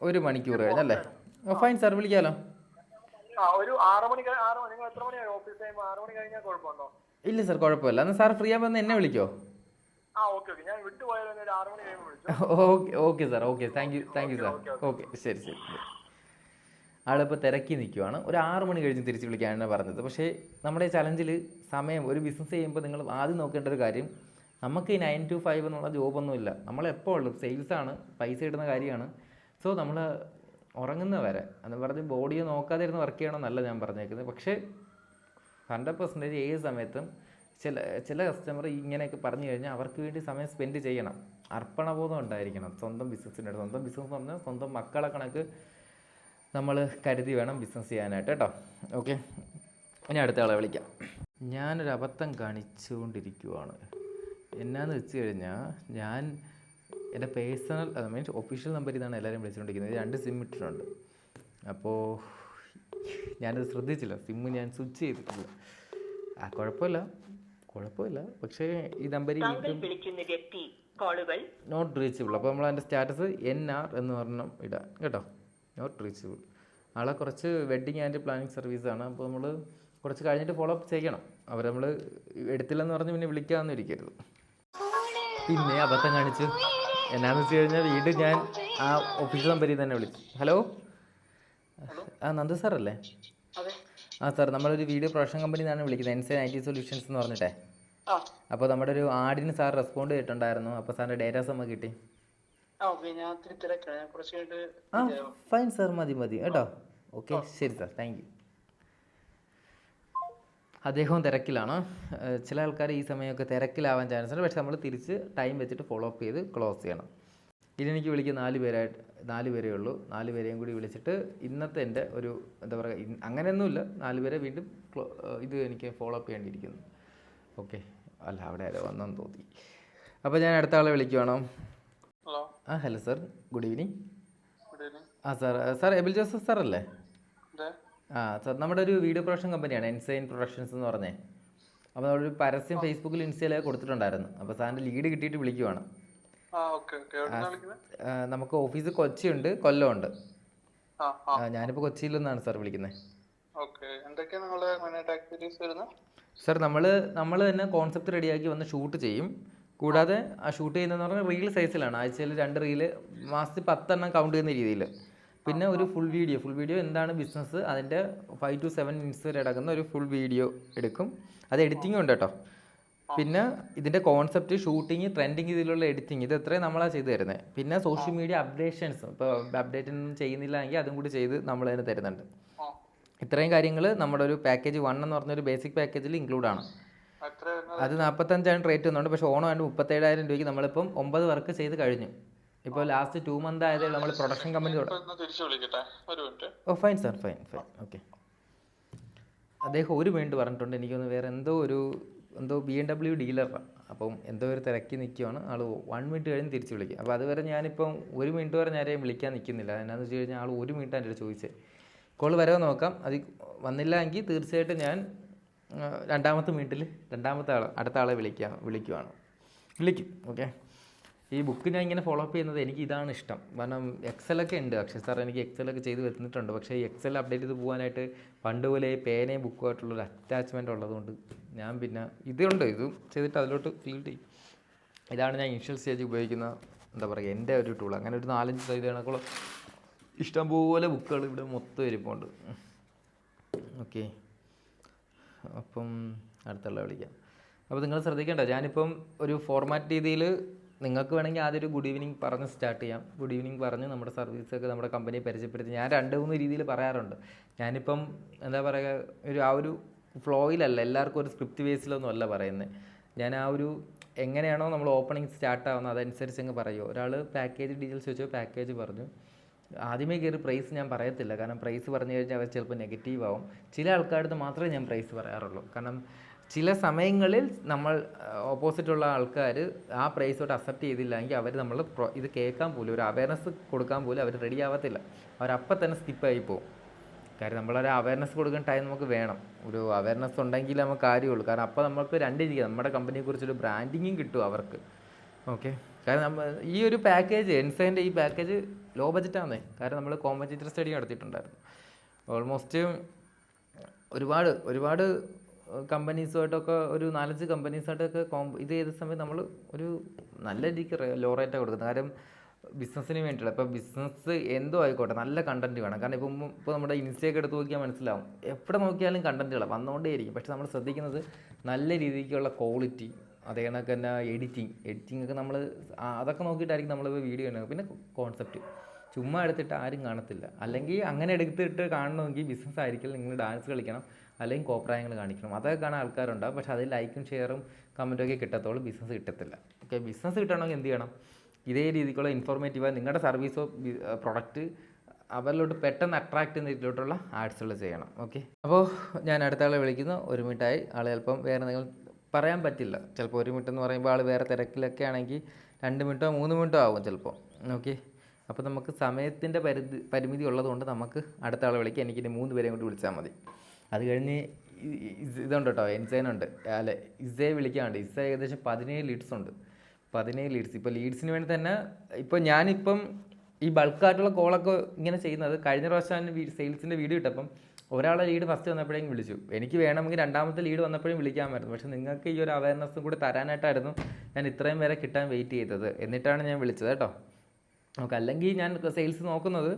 ഒരു മണിക്കൂർ കഴിഞ്ഞല്ലേ? ഫൈൻ സാർ, വിളിക്കാമല്ലോ. ഇല്ല സാർ, കുഴപ്പമില്ല. എന്നാൽ സാർ ഫ്രീ ആകുമ്പോൾ എന്നെ വിളിക്കോ? Okay sir, okay, thank you sir. Okay, ശരി. ആളിപ്പോൾ തിരക്കി നിൽക്കുവാണ്. ഒരു 6 മണി കഴിഞ്ഞ് തിരിച്ച് വിളിക്കാനാണ് പറഞ്ഞത്. പക്ഷേ നമ്മുടെ ചലഞ്ചിൽ സമയം, ഒരു ബിസിനസ് ചെയ്യുമ്പോൾ നിങ്ങൾ ആദ്യം നോക്കേണ്ട ഒരു കാര്യം, നമുക്ക് ഈ 9 to 5 എന്നുള്ള ജോബൊന്നുമില്ല. നമ്മളെപ്പോൾ ഉള്ളു സെയിൽസാണ്, പൈസ ഇടുന്ന കാര്യമാണ്. സോ നമ്മൾ ഉറങ്ങുന്ന വരെ എന്ന് പറഞ്ഞ് ബോഡിയെ നോക്കാതെ ഇരുന്ന് വർക്ക് ചെയ്യണമെന്നല്ല ഞാൻ പറഞ്ഞേക്കുന്നത്. പക്ഷേ 100% ഏത് സമയത്തും ചില കസ്റ്റമർ ഇങ്ങനെയൊക്കെ പറഞ്ഞു കഴിഞ്ഞാൽ അവർക്ക് വേണ്ടി സമയം സ്പെൻഡ് ചെയ്യണം. അർപ്പണബോധം ഉണ്ടായിരിക്കണം സ്വന്തം ബിസിനസ്സിൻ്റെ. സ്വന്തം ബിസിനസ് എന്ന് പറഞ്ഞാൽ സ്വന്തം മക്കളെ കണക്ക് നമ്മൾ കരുതി വേണം ബിസിനസ് ചെയ്യാനായിട്ട് കേട്ടോ. ഓക്കെ, ഇനി അടുത്ത ആളെ വിളിക്കാം. ഞാനൊരു അബദ്ധം കാണിച്ചുകൊണ്ടിരിക്കുവാണ്. എന്നാന്ന് വെച്ച് കഴിഞ്ഞാൽ, ഞാൻ എൻ്റെ പേഴ്സണൽ, മീൻസ് ഒഫീഷ്യൽ നമ്പറിൽ നിന്നാണ് എല്ലാവരും വിളിച്ചുകൊണ്ടിരിക്കുന്നത്. 2 സിം ഇട്ടിട്ടുണ്ട്. അപ്പോൾ ഞാനത് ശ്രദ്ധിച്ചില്ല, സിമ്മ് ഞാൻ സ്വിച്ച് ചെയ്തിട്ടില്ല. കുഴപ്പമില്ല. പക്ഷേ ഈ നമ്പറിൽ നോട്ട് റീച്ചബിൾ. അപ്പോൾ നമ്മൾ അതിൻ്റെ സ്റ്റാറ്റസ് NR എന്ന് പറഞ്ഞാൽ ഇടാം കേട്ടോ, നോട്ട് റീച്ചബിൾ. ആളെ കുറച്ച് വെഡ്ഡിങ് ആൻഡ് പ്ലാനിങ് സർവീസാണ്. അപ്പോൾ നമ്മൾ കുറച്ച് കഴിഞ്ഞിട്ട് ഫോളോ അപ്പ് ചെയ്യണം. അവർ നമ്മൾ എടുത്തില്ലെന്ന് പറഞ്ഞ് പിന്നെ വിളിക്കാമെന്ന് ഇരിക്കരുത്. പിന്നെ അബദ്ധം കാണിച്ചു. എന്നാന്ന് വെച്ച് കഴിഞ്ഞാൽ വീണ്ടും ഞാൻ ആ ഒഫീഷ്യൽ നമ്പറിൽ തന്നെ വിളിച്ചു. ഹലോ, നന്ദു സാറല്ലേ? സാർ, നമ്മളൊരു വീഡിയോ പ്രൊഡക്ഷൻ കമ്പനിയിൽ നിന്നാണ് വിളിക്കുന്നത്, എൻസൈൻ IT സൊല്യൂഷൻസ് എന്ന് പറഞ്ഞിട്ടേ. അപ്പോൾ നമ്മുടെ ഒരു ആഡിന് സാർ റെസ്പോണ്ട് ചെയ്തിട്ടുണ്ടായിരുന്നു. അപ്പോൾ സാറിൻ്റെ ഡേറ്റാസ് നമുക്ക് കിട്ടി. ഫൈൻ സാർ, മതി കേട്ടോ. ഓക്കെ, ശരി സാർ, താങ്ക് യു. അദ്ദേഹവും തിരക്കിലാണ്. ചില ആൾക്കാർ ഈ സമയമൊക്കെ തിരക്കിലാവാൻ ചാൻസ് ഉണ്ട്. പക്ഷെ നമ്മൾ തിരിച്ച് ടൈം വെച്ചിട്ട് ഫോളോ അപ്പ് ചെയ്ത് ക്ലോസ് ചെയ്യണം. ഇതിനെനിക്ക് വിളിക്കുന്ന 4 പേരേ ഉള്ളൂ. 4 പേരെയും കൂടി വിളിച്ചിട്ട് ഇന്നത്തെ എൻ്റെ ഒരു എന്താ പറയുക, അങ്ങനെയൊന്നുമില്ല, 4 പേരെ വീണ്ടും ഇത് എനിക്ക് ഫോളോ അപ്പ് ചെയ്യേണ്ടിയിരിക്കുന്നു. ഓക്കെ, അല്ല അവിടെ ആരോ വന്നെന്ന് തോന്നി. അപ്പോൾ ഞാൻ അടുത്ത ആളെ വിളിക്കുവാണോ? Hello sir, good evening. Sir Abil Joseph sir അല്ലേ? സാർ, നമ്മുടെ ഒരു വീഡിയോ പ്രൊഡക്ഷൻ കമ്പനിയാണ് എൻസൈൻ പ്രൊഡക്ഷൻസ് എന്ന് പറഞ്ഞേ. അപ്പോൾ നമ്മളൊരു പരസ്യം ഫേസ്ബുക്കിൽ ഇൻസ്റ്റയിലൊക്കെ കൊടുത്തിട്ടുണ്ടായിരുന്നു. അപ്പോൾ സാറിൻ്റെ ലീഡ് കിട്ടിയിട്ട് വിളിക്കുവാണ്. നമുക്ക് ഓഫീസ് കൊച്ചിയുണ്ട്, കൊല്ലമുണ്ട്. ഞാനിപ്പോൾ കൊച്ചിയിൽ നിന്നാണ് സാർ വിളിക്കുന്നത്. സാർ, നമ്മൾ തന്നെ കോൺസെപ്റ്റ് റെഡിയാക്കി വന്ന് ഷൂട്ട് ചെയ്യും. കൂടാതെ ആ ഷൂട്ട് ചെയ്യുന്നതെന്ന് പറഞ്ഞാൽ റീൽ സൈസിലാണ്. ആഴ്ചയിൽ 2 റീല്, മാസത്തിൽ 10 എണ്ണം കൗണ്ട് ചെയ്യുന്ന രീതിയിൽ. പിന്നെ ഒരു ഫുൾ വീഡിയോ എന്താണ് ബിസിനസ്, അതിൻ്റെ 5 to 7 മിനിറ്റ്സ് വരെ അടങ്ങുന്ന ഒരു ഫുൾ വീഡിയോ എടുക്കും. അത് എഡിറ്റിംഗും ഉണ്ട് കേട്ടോ. പിന്നെ ഇതിൻ്റെ കോൺസെപ്റ്റ്, ഷൂട്ടിങ്, ട്രെൻഡിങ്, ഇതിലുള്ള എഡിറ്റിംഗ്, ഇത് എത്രയും നമ്മളാണ് ചെയ്ത് തരുന്നത്. പിന്നെ സോഷ്യൽ മീഡിയ അപ്ഡേഷൻസ്, ഇപ്പോൾ അപ്ഡേറ്റ് ഒന്നും ചെയ്യുന്നില്ല എങ്കിൽ അതും കൂടി ചെയ്ത് നമ്മൾ തന്നെ തരുന്നുണ്ട്. ഇത്രയും കാര്യങ്ങൾ നമ്മുടെ ഒരു പാക്കേജ് 1 എന്ന് പറഞ്ഞൊരു ബേസിക് പാക്കേജിൽ ഇൻക്ലൂഡാണ്. അത് 45 റേറ്റ് വന്നുണ്ട്. പക്ഷേ ഓണം ആയിട്ട് 37,000 രൂപയ്ക്ക് നമ്മളിപ്പം 9 വർക്ക് ചെയ്ത് കഴിഞ്ഞു. ഇപ്പോൾ ലാസ്റ്റ് 2 മന്ത് ആയതേ നമ്മൾ production company fine sir, fine. Okay. അദ്ദേഹം 1 മിനിറ്റ് പറഞ്ഞിട്ടുണ്ട്. എനിക്കൊന്ന് വേറെ എന്തോ BMW ഡീലറാണ്. അപ്പം എന്തോ ഒരു തിരക്കി നിൽക്കുവാണ്. ആൾ 1 മിനിറ്റ് കഴിഞ്ഞ് തിരിച്ച് വിളിക്കും. അപ്പോൾ അതുവരെ ഞാനിപ്പം 1 മിനിറ്റ് വരെ ഞാനേയും വിളിക്കാൻ നിൽക്കുന്നില്ല. എന്നാന്ന് വെച്ച് കഴിഞ്ഞാൽ ആൾ 1 മിനിറ്റ് എൻ്റെ ചോദിച്ചത്. കോൾ വരവ് നോക്കാം. അത് വന്നില്ല എങ്കിൽ തീർച്ചയായിട്ടും ഞാൻ 2ാമത്തെ മിനിറ്റിൽ അടുത്ത ആളെ വിളിക്കും. ഓക്കെ. ഈ ബുക്ക് ഞാൻ ഇങ്ങനെ ഫോളോ അപ്പ് ചെയ്യുന്നത് എനിക്ക് ഇതാണ് ഇഷ്ടം. കാരണം എക്സലൊക്കെ ഉണ്ട്. അക്ഷയ് സാർ എനിക്ക് എക്സലൊക്കെ ചെയ്ത് വെച്ചിട്ടുണ്ട്. പക്ഷേ ഈ എക്സൽ അപ്ഡേറ്റ് ചെയ്ത് പോകാനായിട്ട് പണ്ട് പോലെ പേനയും ബുക്കുമായിട്ടുള്ളൊരു അറ്റാച്ച്മെൻറ്റ് ഉള്ളതുകൊണ്ട് ഞാൻ പിന്നെ ഇതും ചെയ്തിട്ട് അതിലോട്ട് ഫീൽഡ് ചെയ്യും. ഇതാണ് ഞാൻ ഇനിഷ്യൽ സ്റ്റേജ് ഉപയോഗിക്കുന്ന എന്താ പറയുക എൻ്റെ ഒരു ടൂൾ. അങ്ങനെ ഒരു 4-5 സൈഡ് കണക്കുള്ള ഇഷ്ടംപോലെ ബുക്കുകൾ ഇവിടെ മൊത്തം ഇരിപ്പുണ്ട്. ഓക്കെ, അപ്പം അടുത്തുള്ള വിളിക്കാം. അപ്പോൾ നിങ്ങൾ ശ്രദ്ധിക്കേണ്ട, ഞാനിപ്പം ഒരു ഫോർമാറ്റ് രീതിയിൽ നിങ്ങൾക്ക് വേണമെങ്കിൽ ആദ്യം ഒരു ഗുഡ് ഈവനിങ് പറഞ്ഞ് സ്റ്റാർട്ട് ചെയ്യാം. ഗുഡ് ഈവനിങ് പറഞ്ഞ് നമ്മുടെ സർവീസൊക്കെ നമ്മുടെ കമ്പനിയെ പരിചയപ്പെടുത്തി. ഞാൻ 2-3 രീതിയിൽ പറയാറുണ്ട്. ഞാനിപ്പം എന്താ പറയുക, ആ ഒരു ഫ്ലോയിലല്ല, എല്ലാവർക്കും ഒരു സ്ക്രിപ്റ്റ് ബേസിലൊന്നും അല്ല പറയുന്നത്. ഞാൻ ആ ഒരു എങ്ങനെയാണോ നമ്മൾ ഓപ്പണിങ് സ്റ്റാർട്ട് ആവുന്നത് അതനുസരിച്ച് അങ്ങ് പറയുമോ. ഒരാൾ പാക്കേജ് ഡീറ്റെയിൽസ് ചോദിച്ചോ, പാക്കേജ് പറഞ്ഞു. ആദ്യമേ കയറി പ്രൈസ് ഞാൻ പറയത്തില്ല, കാരണം പ്രൈസ് പറഞ്ഞു കഴിഞ്ഞാൽ അവർ ചിലപ്പോൾ നെഗറ്റീവ് ആവും. ചില ആൾക്കാരുടെ മാത്രമേ ഞാൻ പ്രൈസ് പറയാറുള്ളൂ. കാരണം ചില സമയങ്ങളിൽ നമ്മൾ ഓപ്പോസിറ്റുള്ള ആൾക്കാർ ആ പ്രൈസോട്ട് അക്സെപ്റ്റ് ചെയ്തില്ലെങ്കിൽ അവർ നമ്മൾ ഇത് കേൾക്കാൻ പോലും, ഒരു അവയർനെസ് കൊടുക്കാൻ പോലും അവർ റെഡി ആവത്തില്ല. അവരപ്പം തന്നെ സ്കിപ്പായി പോകും. കാര്യം നമ്മളൊരു അവയർനെസ് കൊടുക്കുന്ന ടൈം നമുക്ക് വേണം. ഒരു അവയർനെസ് ഉണ്ടെങ്കിൽ നമുക്ക് കാര്യമുള്ളൂ. കാരണം അപ്പോൾ നമുക്ക് രീതിക്ക് നമ്മുടെ കമ്പനിയെക്കുറിച്ചൊരു ബ്രാൻഡിങ്ങും കിട്ടും അവർക്ക്. ഓക്കെ, കാരണം ഈ ഒരു പാക്കേജ് എൻസൈൻ്റെ ഈ പാക്കേജ് ലോ ബഡ്ജറ്റാണേ. കാരണം നമ്മൾ കോമ്പറ്റീറ്റർ സ്റ്റഡി നടത്തിയിട്ടുണ്ടായിരുന്നു. ഓൾമോസ്റ്റ് ഒരുപാട് കമ്പനീസുമായിട്ടൊക്കെ, ഒരു 4-5 കമ്പനീസായിട്ടൊക്കെ ഇത് ചെയ്ത സമയത്ത് നമ്മൾ ഒരു നല്ല രീതിക്ക് ലോ റേറ്റാണ് കൊടുക്കുന്നത്. കാര്യം ബിസിനസ്സിന് വേണ്ടിയില്ല. ഇപ്പോൾ ബിസിനസ് എന്തോ ആയിക്കോട്ടെ, നല്ല കണ്ടൻറ്റ് വേണം. കാരണം ഇപ്പോൾ നമ്മുടെ ഇൻസ്റ്റയൊക്കെ എടുത്ത് നോക്കിയാൽ മനസ്സിലാവും, എവിടെ നോക്കിയാലും കണ്ടൻറ്റുകളാണ് വന്നുകൊണ്ടേയിരിക്കും. പക്ഷെ നമ്മൾ ശ്രദ്ധിക്കുന്നത് നല്ല രീതിക്കുള്ള ക്വാളിറ്റി, അതേ കണക്ക് തന്നെ എഡിറ്റിംഗ് ഒക്കെ നമ്മൾ അതൊക്കെ നോക്കിയിട്ടായിരിക്കും നമ്മൾ വീഡിയോ ചെയ്യുന്നത്. പിന്നെ കോൺസെപ്റ്റ് ചുമ്മാ എടുത്തിട്ട് ആരും കാണത്തില്ല. അല്ലെങ്കിൽ അങ്ങനെ എടുത്തിട്ട് കാണണമെങ്കിൽ ബിസിനസ് ആയിരിക്കും, നിങ്ങൾ ഡാൻസ് കളിക്കണം, അല്ലെങ്കിൽ കോപ്രായങ്ങൾ കാണിക്കണം, അതൊക്കെ കാണാൻ ആൾക്കാരുണ്ടാവും. പക്ഷേ അതിൽ ലൈക്കും ഷെയറും കമൻറ്റൊക്കെ കിട്ടത്തുള്ളൂ, ബിസിനസ് കിട്ടത്തില്ല. ഓക്കെ, ബിസിനസ് കിട്ടണമെങ്കിൽ എന്ത് ചെയ്യണം, ഇതേ രീതിക്കുള്ള ഇൻഫോർമേറ്റീവായി നിങ്ങളുടെ സർവീസോ പ്രൊഡക്റ്റ് അവരിലോട്ട് പെട്ടെന്ന് അട്രാക്ട് ചെയ്യുന്ന രീതിയിലോട്ടുള്ള ആഡ്സുകൾ ചെയ്യണം. ഓക്കെ, അപ്പോൾ ഞാൻ അടുത്ത ആളെ വിളിക്കുന്നു. 1 മിനിറ്റായി. ആൾ ചിലപ്പം വേറെ എന്തെങ്കിലും പറയാൻ പറ്റില്ല. ചിലപ്പോൾ 1 മിനിറ്റ് എന്ന് പറയുമ്പോൾ ആൾ വേറെ തിരക്കിലൊക്കെ ആണെങ്കിൽ 2 മിനിറ്റോ 3 മിനിറ്റോ ആവും ചിലപ്പോൾ. ഓക്കെ, അപ്പോൾ നമുക്ക് സമയത്തിൻ്റെ പരിമിതി ഉള്ളതുകൊണ്ട് നമുക്ക് അടുത്ത ആളെ വിളിക്കാം. എനിക്കിനി 3 പേരെയും കൊണ്ട് വിളിച്ചാൽ മതി. അത് കഴിഞ്ഞ് ഇതുണ്ട് കേട്ടോ, എൻസൈനുണ്ട്. അല്ലെ, ഇസയെ വിളിക്കാനുണ്ട്. ഇസ ഏകദേശം 17 ലീഡ്സ് ഉണ്ട്. 17 ലീഡ്സ്. ഇപ്പോൾ ലീഡ്സിന് വേണ്ടി തന്നെ ഇപ്പോൾ ഞാനിപ്പം ഈ ബൾക്കായിട്ടുള്ള കോളൊക്കെ ഇങ്ങനെ ചെയ്യുന്നത്. കഴിഞ്ഞ പ്രാവശ്യം സെയിൽസിൻ്റെ വീഡിയോ ഇട്ടപ്പം ഒരാളെ ലീഡ് ഫസ്റ്റ് വന്നപ്പോഴേക്കും വിളിച്ചു. എനിക്ക് വേണമെങ്കിൽ 2ാമത്തെ ലീഡ് വന്നപ്പോഴും വിളിക്കാമായിരുന്നു. പക്ഷേ നിങ്ങൾക്ക് ഈ ഒരു അവയർനെസ്സും കൂടി തരാനായിട്ടായിരുന്നു ഞാൻ ഇത്രയും വരെ കിട്ടാൻ വെയിറ്റ് ചെയ്തത്. എന്നിട്ടാണ് ഞാൻ വിളിച്ചത് കേട്ടോ. നമുക്ക് അല്ലെങ്കിൽ ഞാൻ സെയിൽസ് നോക്കുന്നത്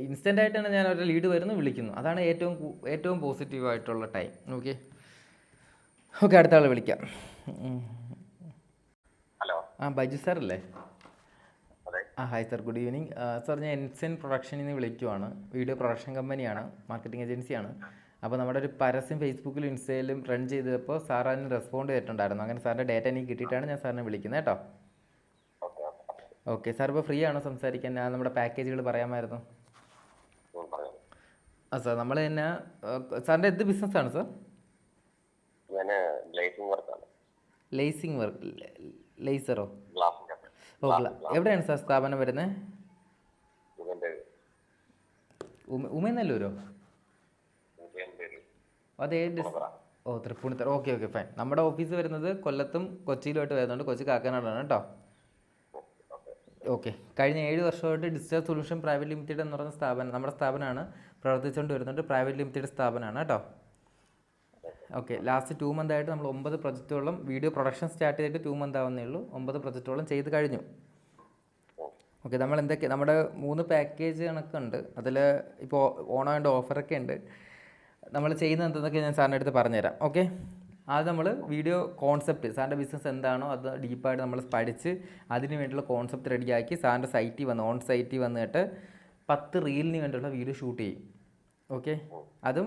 ഇൻസ്റ്റൻ്റായിട്ടാണ്. ഞാൻ ഒരു ലീഡ് വരുന്നു, വിളിക്കുന്നു. അതാണ് ഏറ്റവും പോസിറ്റീവായിട്ടുള്ള ടൈം. ഓക്കെ, അടുത്ത ആൾ വിളിക്കാം. ഹലോ, ബൈജു സാർ അല്ലേ? Hi sir, good evening sir. ഞാൻ എൻസൈൻ പ്രൊഡക്ഷനിൽ നിന്ന് വിളിക്കുവാണ്. വീഡിയോ പ്രൊഡക്ഷൻ കമ്പനിയാണ്, മാർക്കറ്റിംഗ് ഏജൻസിയാണ്. അപ്പോൾ നമ്മുടെ ഒരു പരസ്യം ഫേസ്ബുക്കിലും ഇൻസ്റ്റയിലും റൺ ചെയ്തപ്പോൾ സാർ അതിന് റെസ്പോണ്ട് ചെയ്തിട്ടുണ്ടായിരുന്നു. അങ്ങനെ സാറിൻ്റെ ഡേറ്റ എനിക്ക് കിട്ടിയിട്ടാണ് ഞാൻ സാറിനെ വിളിക്കുന്നത് കേട്ടോ. ഓക്കെ സാർ, ഇപ്പോൾ ഫ്രീ ആണോ സംസാരിക്കാൻ? ഞാൻ നമ്മുടെ പാക്കേജുകൾ പറയാമായിരുന്നു. സാർ നമ്മൾ തന്നെ സാറിൻ്റെ എന്ത് ബിസിനസ്സാണ് സാർ? Lacing work, ലേസറോ? എവിടെയാണ് സാർ സ്ഥാപനം വരുന്നത്? ഉമയനല്ലൂരോ? അതേ തൃപ്പൂണിത്തറ. Okay fine. നമ്മുടെ ഓഫീസ് വരുന്നത് കൊല്ലത്തും കൊച്ചിയിലുമായിട്ട് വരുന്നുണ്ട്. കൊച്ചി കാക്കനാടാണ് കേട്ടോ. ഓക്കെ, കഴിഞ്ഞ 7 വർഷമായിട്ട് ഡിജിറ്റൽ സൊല്യൂഷൻ പ്രൈവറ്റ് ലിമിറ്റഡ് എന്ന് പറയുന്ന സ്ഥാപനം, നമ്മുടെ സ്ഥാപനമാണ് പ്രവർത്തിച്ചുകൊണ്ട് വരുന്നുണ്ട്. പ്രൈവറ്റ് ലിമിറ്റഡ് സ്ഥാപനമാണ് കേട്ടോ. ഓക്കെ, ലാസ്റ്റ് 2 മന്തായിട്ട് നമ്മൾ 9 പ്രൊജക്റ്റോളം വീഡിയോ പ്രൊഡക്ഷൻ സ്റ്റാർട്ട് ചെയ്തിട്ട് 2 മന്ത് ആവുന്നേ ഉള്ളൂ. 9 പ്രൊജക്റ്റോളം ചെയ്ത് കഴിഞ്ഞു. ഓക്കെ, നമ്മൾ നമ്മുടെ 3 പാക്കേജ് കണക്കുണ്ട്. അതിൽ ഇപ്പോൾ ഓണായിട്ട് ഓഫറൊക്കെ ഉണ്ട്. നമ്മൾ ചെയ്യുന്നത് എന്തെന്നൊക്കെ ഞാൻ സാറിൻ്റെ അടുത്ത് പറഞ്ഞുതരാം. ഓക്കെ, അത് നമ്മൾ വീഡിയോ കോൺസെപ്റ്റ്, സാറിൻ്റെ ബിസിനസ് എന്താണോ അത് ഡീപ്പായിട്ട് നമ്മൾ പഠിച്ച് അതിന് വേണ്ടിയുള്ള കോൺസെപ്റ്റ് റെഡിയാക്കി സാറിൻ്റെ സൈറ്റിൽ വന്ന് ഓൺ സൈറ്റിൽ വന്നിട്ട് 10 റീലിന് വേണ്ടിയുള്ള വീഡിയോ ഷൂട്ട് ചെയ്യും. ഓക്കെ, അതും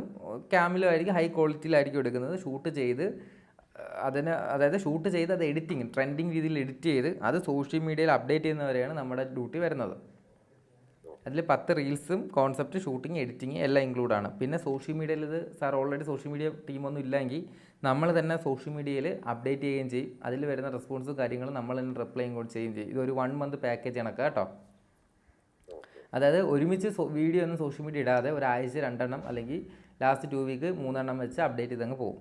ക്യാമിലായിരിക്കും, ഹൈ ക്വാളിറ്റിയിലായിരിക്കും എടുക്കുന്നത്. ഷൂട്ട് ചെയ്ത് അതായത് ഷൂട്ട് ചെയ്ത് അത് എഡിറ്റിങ്, ട്രെൻഡിങ് രീതിയിൽ എഡിറ്റ് ചെയ്ത് അത് സോഷ്യൽ മീഡിയയിൽ അപ്ഡേറ്റ് ചെയ്യുന്നവരെയാണ് നമ്മുടെ ഡ്യൂട്ടി വരുന്നത്. അതിൽ 10 റീൽസും കോൺസെപ്റ്റ്, ഷൂട്ടിങ്, എഡിറ്റിങ് എല്ലാം ഇൻക്ലൂഡാണ്. പിന്നെ സോഷ്യൽ മീഡിയയിൽ ഇത് സാർ ഓൾറെഡി സോഷ്യൽ മീഡിയ ടീമൊന്നും ഇല്ലെങ്കിൽ നമ്മൾ തന്നെ സോഷ്യൽ മീഡിയയിൽ അപ്ഡേറ്റ് ചെയ്യുകയും ചെയ്യും. അതിൽ വരുന്ന റെസ്പോൺസും കാര്യങ്ങളും നമ്മൾ തന്നെ റിപ്ലൈയും കൂടി ചെയ്യുകയും ചെയ്യും. ഇതൊരു 1 മന്ത് പാക്കേജ് കണക്കാണ് കേട്ടോ. അതായത് ഒരുമിച്ച് വീഡിയോ ഒന്നും സോഷ്യൽ മീഡിയ ഇടാതെ ഒരാഴ്ച 2 എണ്ണം അല്ലെങ്കിൽ ലാസ്റ്റ് 2 വീക്ക് 3 എണ്ണം വെച്ച് അപ്ഡേറ്റ് ചെയ്തങ്ങ് പോകും.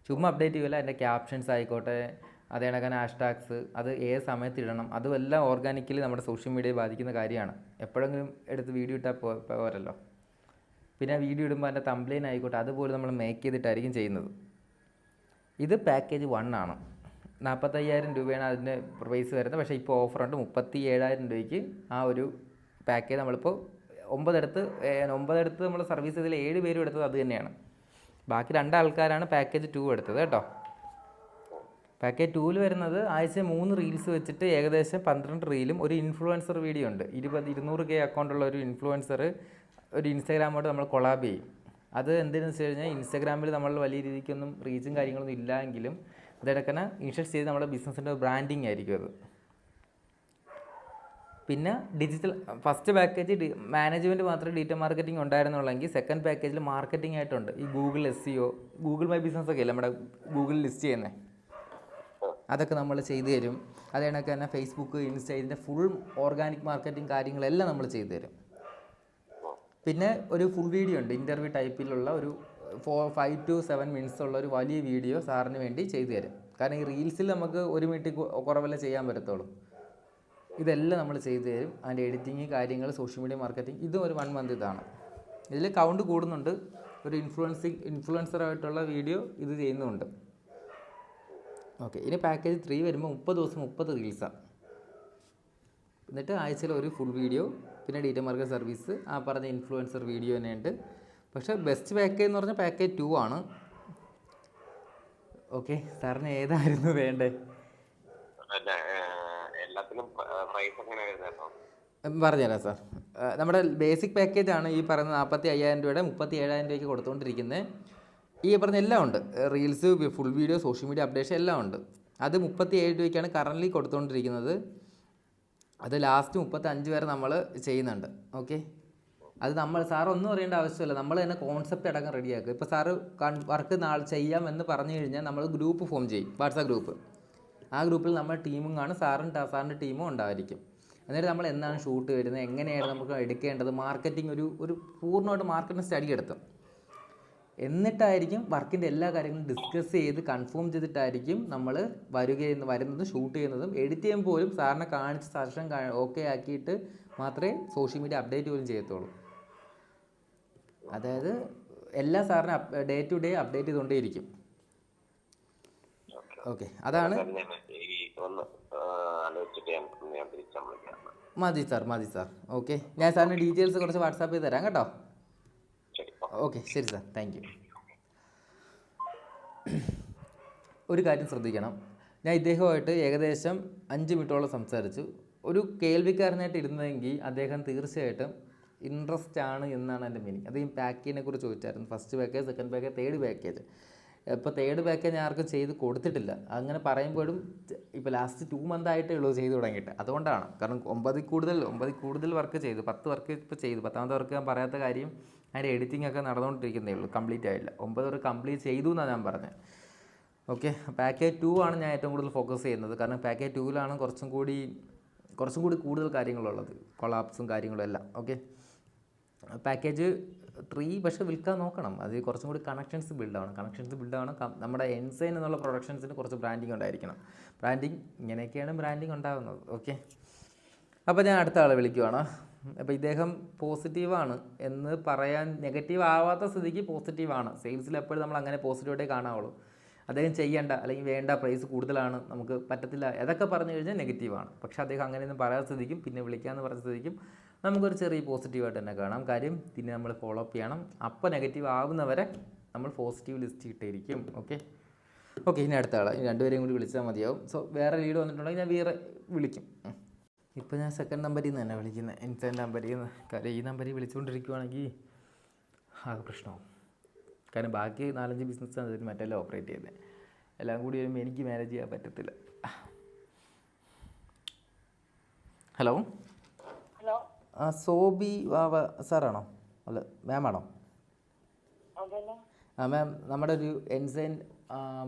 ചുമ്മാ അപ്ഡേറ്റ് ചെയ്യുമല്ല, അതിൻ്റെ ക്യാപ്ഷൻസ് ആയിക്കോട്ടെ, അതേ കണക്കാണ് ഹാഷ്ടാഗ്സ്, അത് ഏത് സമയത്ത് ഇടണം, അതുമെല്ലാം ഓർഗാനിക്കലി നമ്മുടെ സോഷ്യൽ മീഡിയയെ ബാധിക്കുന്ന കാര്യമാണ്. എപ്പോഴെങ്കിലും എടുത്ത് വീഡിയോ ഇട്ടാൽ പോരല്ലോ. പിന്നെ വീഡിയോ ഇടുമ്പോൾ അതിൻ്റെ തംബ്ലൈൻ ആയിക്കോട്ടെ അതുപോലെ നമ്മൾ മേക്ക് ചെയ്തിട്ടായിരിക്കും ചെയ്യുന്നത്. ഇത് പാക്കേജ് 1 ആണ്. 45,000 രൂപയാണ് അതിൻ്റെ പ്രൈസ് വരുന്നത്. പക്ഷേ ഇപ്പോൾ ഓഫറുണ്ട് 37,000 രൂപയ്ക്ക് ആ ഒരു പാക്കേജ്. നമ്മളിപ്പോൾ 9 എടുത്ത് നമ്മൾ സർവീസ് ചെയ്തതിൽ 7 പേരും എടുത്തത് അത് തന്നെയാണ്. ബാക്കി 2 ആൾക്കാരാണ് പാക്കേജ് 2 എടുത്തത് കേട്ടോ. പാക്കേജ് 2-ൽ വരുന്നത് ആഴ്ച 3 റീൽസ് വെച്ചിട്ട് ഏകദേശം 12 റീലും ഒരു ഇൻഫ്ലുവൻസർ വീഡിയോ ഉണ്ട്. 200K അക്കൗണ്ടുള്ള ഒരു ഇൻഫ്ലുവൻസർ ഒരു ഇൻസ്റ്റാഗ്രാമോട് നമ്മൾ കൊളാബ് ചെയ്യും. അത് എന്തിനെന്ന് വെച്ച് കഴിഞ്ഞാൽ ഇൻസ്റ്റാഗ്രാമിൽ നമ്മൾ വലിയ രീതിക്കൊന്നും റീച്ചും കാര്യങ്ങളൊന്നും ഇല്ലെങ്കിലും ഇതെടുക്കുന്ന ഇനിഷ്യൽ സ്റ്റേജ് നമ്മുടെ ബിസിനസ്സിൻ്റെ ബാൻഡിങ് ആയിരിക്കും അത്. പിന്നെ ഡിജിറ്റൽ ഫസ്റ്റ് പാക്കേജ് മാനേജ്മെൻറ്റ് മാത്രമേ ഡിജിറ്റൽ മാർക്കറ്റിംഗ് ഉണ്ടായിരുന്നുള്ളെങ്കിൽ സെക്കൻഡ് പാക്കേജിൽ മാർക്കറ്റിംഗ് ആയിട്ടുണ്ട്. ഈ Google SEO, Google my business ഒക്കെ അല്ലേ നമ്മുടെ ഗൂഗിളിൽ ലിസ്റ്റ് ചെയ്യുന്നത്, അതൊക്കെ നമ്മൾ ചെയ്തു തരും. അത് കണക്ക് തന്നെ ഫേസ്ബുക്ക്, ഇൻസ്റ്റ, ഇതിൻ്റെ ഫുൾ ഓർഗാനിക് മാർക്കറ്റിംഗ് കാര്യങ്ങളെല്ലാം നമ്മൾ ചെയ്തു തരും. പിന്നെ ഒരു ഫുൾ വീഡിയോ ഉണ്ട്, ഇൻ്റർവ്യൂ ടൈപ്പിലുള്ള ഒരു 5 to 7 മിനിറ്റ്സ് ഉള്ള ഒരു വലിയ വീഡിയോ സാറിന് വേണ്ടി ചെയ്തു തരും. കാരണം ഈ റീൽസിൽ നമുക്ക് 1 മിനിറ്റ് കുറവല്ലേ ചെയ്യാൻ പറ്റത്തുള്ളൂ. ഇതെല്ലാം നമ്മൾ ചെയ്തു തരും. അതിൻ്റെ എഡിറ്റിങ് കാര്യങ്ങൾ, സോഷ്യൽ മീഡിയ മാർക്കറ്റിംഗ്, ഇതും ഒരു 1 മന്ത് ഇതാണ്. ഇതിൽ കൗണ്ട് കൂടുന്നുണ്ട്. ഒരു ഇൻഫ്ലുവൻസറായിട്ടുള്ള വീഡിയോ ഇത് ചെയ്യുന്നുണ്ട്. ഓക്കെ, ഇനി പാക്കേജ് 3 വരുമ്പോൾ 30 ദിവസം 30 റീൽസാണ്. എന്നിട്ട് ആഴ്ചയിൽ ഒരു ഫുൾ വീഡിയോ, പിന്നെ ഡിജിറ്റൽ മാർക്കറ്റ് സർവീസ്, ആ പറഞ്ഞ ഇൻഫ്ലുവൻസർ വീഡിയോ തന്നെ ഉണ്ട്. പക്ഷേ ബെസ്റ്റ് പാക്കേജ് എന്ന് പറഞ്ഞാൽ പാക്കേജ് 2 ആണ്. ഓക്കെ, സാറിന് ഏതായിരുന്നു വേണ്ടേ? പറഞ്ഞുതരാം സാർ. നമ്മുടെ ബേസിക് പാക്കേജാണ് ഈ പറയുന്ന 45,000 രൂപയുടെ 37,000 രൂപയ്ക്ക് കൊടുത്തുകൊണ്ടിരിക്കുന്നത്. ഈ പറഞ്ഞ എല്ലാം ഉണ്ട്, reels, full video, social media updation എല്ലാം ഉണ്ട്. അത് 37 രൂപയ്ക്കാണ് കറൻ്റ്ലി കൊടുത്തുകൊണ്ടിരിക്കുന്നത്. അത് ലാസ്റ്റ് 35 വരെ നമ്മൾ ചെയ്യുന്നുണ്ട്. ഓക്കെ, അത് നമ്മൾ സാറൊന്നും അറിയേണ്ട ആവശ്യമില്ല, നമ്മൾ തന്നെ കോൺസെപ്റ്റ് അടക്കം റെഡിയാക്കുക. ഇപ്പോൾ സാറ് വർക്ക് നാളെ ചെയ്യാമെന്ന് പറഞ്ഞു കഴിഞ്ഞാൽ നമ്മൾ ഗ്രൂപ്പ് ഫോം ചെയ്യും, വാട്സാപ്പ് ഗ്രൂപ്പ്. ആ ഗ്രൂപ്പിൽ നമ്മുടെ ടീമും കാണും, സാറിൻ്റെ ടീമും ഉണ്ടായിരിക്കും. എന്നിട്ട് നമ്മൾ എന്താണ് ഷൂട്ട് വരുന്നത്, എങ്ങനെയാണ് നമുക്ക് എടുക്കേണ്ടത്, മാർക്കറ്റിംഗ് ഒരു പൂർണ്ണമായിട്ട് മാർക്കറ്റിംഗ് സ്റ്റഡി എടുത്തും. എന്നിട്ടായിരിക്കും വർക്കിൻ്റെ എല്ലാ കാര്യങ്ങളും ഡിസ്കസ് ചെയ്ത് കൺഫേം ചെയ്തിട്ടായിരിക്കും നമ്മൾ വരുന്നതും ഷൂട്ട് ചെയ്യുന്നതും. എഡിറ്റ് ചെയ്യുമ്പോൾ പോലും സാറിനെ കാണിച്ച് സജഷൻ ഓക്കെ ആക്കിയിട്ട് മാത്രമേ സോഷ്യൽ മീഡിയ അപ്ഡേറ്റ് പോലും ചെയ്യത്തുള്ളൂ. അതായത് എല്ലാ സാറിനെ ഡേ ടു ഡേ അപ്ഡേറ്റ് ചെയ്തുകൊണ്ടേയിരിക്കും. ഓക്കെ, അതാണ്. മതി സാർ. ഓക്കെ, ഞാൻ സാറിന് ഡീറ്റെയിൽസ് കുറച്ച് വാട്സാപ്പ് ചെയ്ത് തരാം കേട്ടോ. ഓക്കെ, ശരി സാർ, താങ്ക് യു. ഒരു കാര്യം ശ്രദ്ധിക്കണം, ഞാൻ ഇദ്ദേഹമായിട്ട് ഏകദേശം 5 മിനിറ്റോളം സംസാരിച്ചു. ഒരു കേൾവിക്കാരനായിട്ട് ഇരുന്നതെങ്കിൽ അദ്ദേഹം തീർച്ചയായിട്ടും ഇൻട്രസ്റ്റ് ആണ് എന്നാണ് എൻ്റെ മീനിങ്. അത് ഈ പാക്കേജിനെ കുറിച്ച് ചോദിച്ചായിരുന്നു. First package, second package, third package. ഇപ്പോൾ തേർഡ് പാക്കേജ് ഞാൻ ആർക്കും ചെയ്ത് കൊടുത്തിട്ടില്ല. അങ്ങനെ പറയുമ്പോഴും ഇപ്പോൾ ലാസ്റ്റ് 2 മന്ത് ആയിട്ടേ ഉള്ളൂ ചെയ്ത് തുടങ്ങിയിട്ട്. അതുകൊണ്ടാണ്, കാരണം 9 കൂടുതൽ വർക്ക് ചെയ്തു, 10 വർക്ക് ഇപ്പോൾ ചെയ്തു. 10ാമത്തെ വർക്ക് ഞാൻ പറയാത്ത കാര്യം അതിൻ്റെ എഡിറ്റിംഗ് ഒക്കെ നടന്നുകൊണ്ടിരിക്കുന്നേ ഉള്ളൂ, കംപ്ലീറ്റ് ആയില്ല. 9 വർക്ക് കംപ്ലീറ്റ് ചെയ്തു എന്നാണ് ഞാൻ പറഞ്ഞത്. ഓക്കെ, പാക്കേജ് 2 ആണ് ഞാൻ ഏറ്റവും കൂടുതൽ ഫോക്കസ് ചെയ്യുന്നത്. കാരണം പാക്കേജ് 2-ലാണ് കുറച്ചും കൂടി കൂടുതൽ കാര്യങ്ങളുള്ളത്, കൊളാപ്സും കാര്യങ്ങളും എല്ലാം. ഓക്കെ, പാക്കേജ് 3 പക്ഷേ വിൽക്കാൻ നോക്കണം. അത് കുറച്ചും കൂടി കണക്ഷൻസ് ബിൽഡാവണം. നമ്മുടെ എൻസൈൻ എന്നുള്ള പ്രൊഡക്ഷൻസിന് കുറച്ച് ബ്രാൻഡിങ് ഉണ്ടായിരിക്കണം. ഇങ്ങനെയൊക്കെയാണ് ബ്രാൻഡിങ് ഉണ്ടാകുന്നത്. ഓക്കെ, അപ്പോൾ ഞാൻ അടുത്ത ആളെ വിളിക്കുവാണ്. അപ്പോൾ ഇദ്ദേഹം പോസിറ്റീവാണ് എന്ന് പറയാൻ, നെഗറ്റീവ് ആവാത്ത സ്ഥിതിക്ക് പോസിറ്റീവാണ്. സെയിൽസിൽ എപ്പോഴും നമ്മൾ അങ്ങനെ പോസിറ്റീവായിട്ടേ കാണാവുള്ളൂ. അദ്ദേഹം ചെയ്യേണ്ട അല്ലെങ്കിൽ വേണ്ട, പ്രൈസ് കൂടുതലാണ്, നമുക്ക് പറ്റത്തില്ല, അതൊക്കെ പറഞ്ഞു കഴിഞ്ഞാൽ നെഗറ്റീവാണ്. പക്ഷേ അദ്ദേഹം അങ്ങനെയൊന്നും പറയാത്ത സ്ഥിതിക്കും പിന്നെ വിളിക്കാമെന്ന് പറഞ്ഞ സ്ഥിതിക്കും നമുക്കൊരു ചെറിയ പോസിറ്റീവായിട്ട് തന്നെ കാണാം. കാര്യം പിന്നെ നമ്മൾ ഫോളോ അപ്പ് ചെയ്യണം. അപ്പോൾ നെഗറ്റീവ് ആവുന്നവരെ നമ്മൾ പോസിറ്റീവ് ലിസ്റ്റ് ഇട്ടിരിക്കും. ഓക്കെ, ഇനി അടുത്ത ആളെ 2 പേരെയും കൂടി വിളിച്ചാൽ മതിയാവും. സോ വേറെ ലീഡ് വന്നിട്ടുണ്ടെങ്കിൽ ഞാൻ വേറെ വിളിക്കും. ഇപ്പോൾ ഞാൻ സെക്കൻഡ് നമ്പറിൽ നിന്ന് തന്നെ വിളിക്കുന്നത്, ഇൻസ്റ്റൻ നമ്പറിൽ നിന്ന്. കാര്യം ഈ നമ്പറിൽ വിളിച്ചുകൊണ്ടിരിക്കുവാണെങ്കിൽ ആകെ പ്രശ്നമാവും. കാരണം ബാക്കി 4-5 ബിസിനസ്സാണ് ഇതിന് മറ്റെല്ലാം ഓപ്പറേറ്റ് ചെയ്യുന്നത്. എല്ലാം കൂടി വരുമ്പോൾ എനിക്ക് മാനേജ് ചെയ്യാൻ പറ്റത്തില്ല. ഹലോ, സോബി വാവ സാറാണോ? അല്ല, മാമാണോ? മാം, നമ്മുടെ ഒരു എൻസൈൻ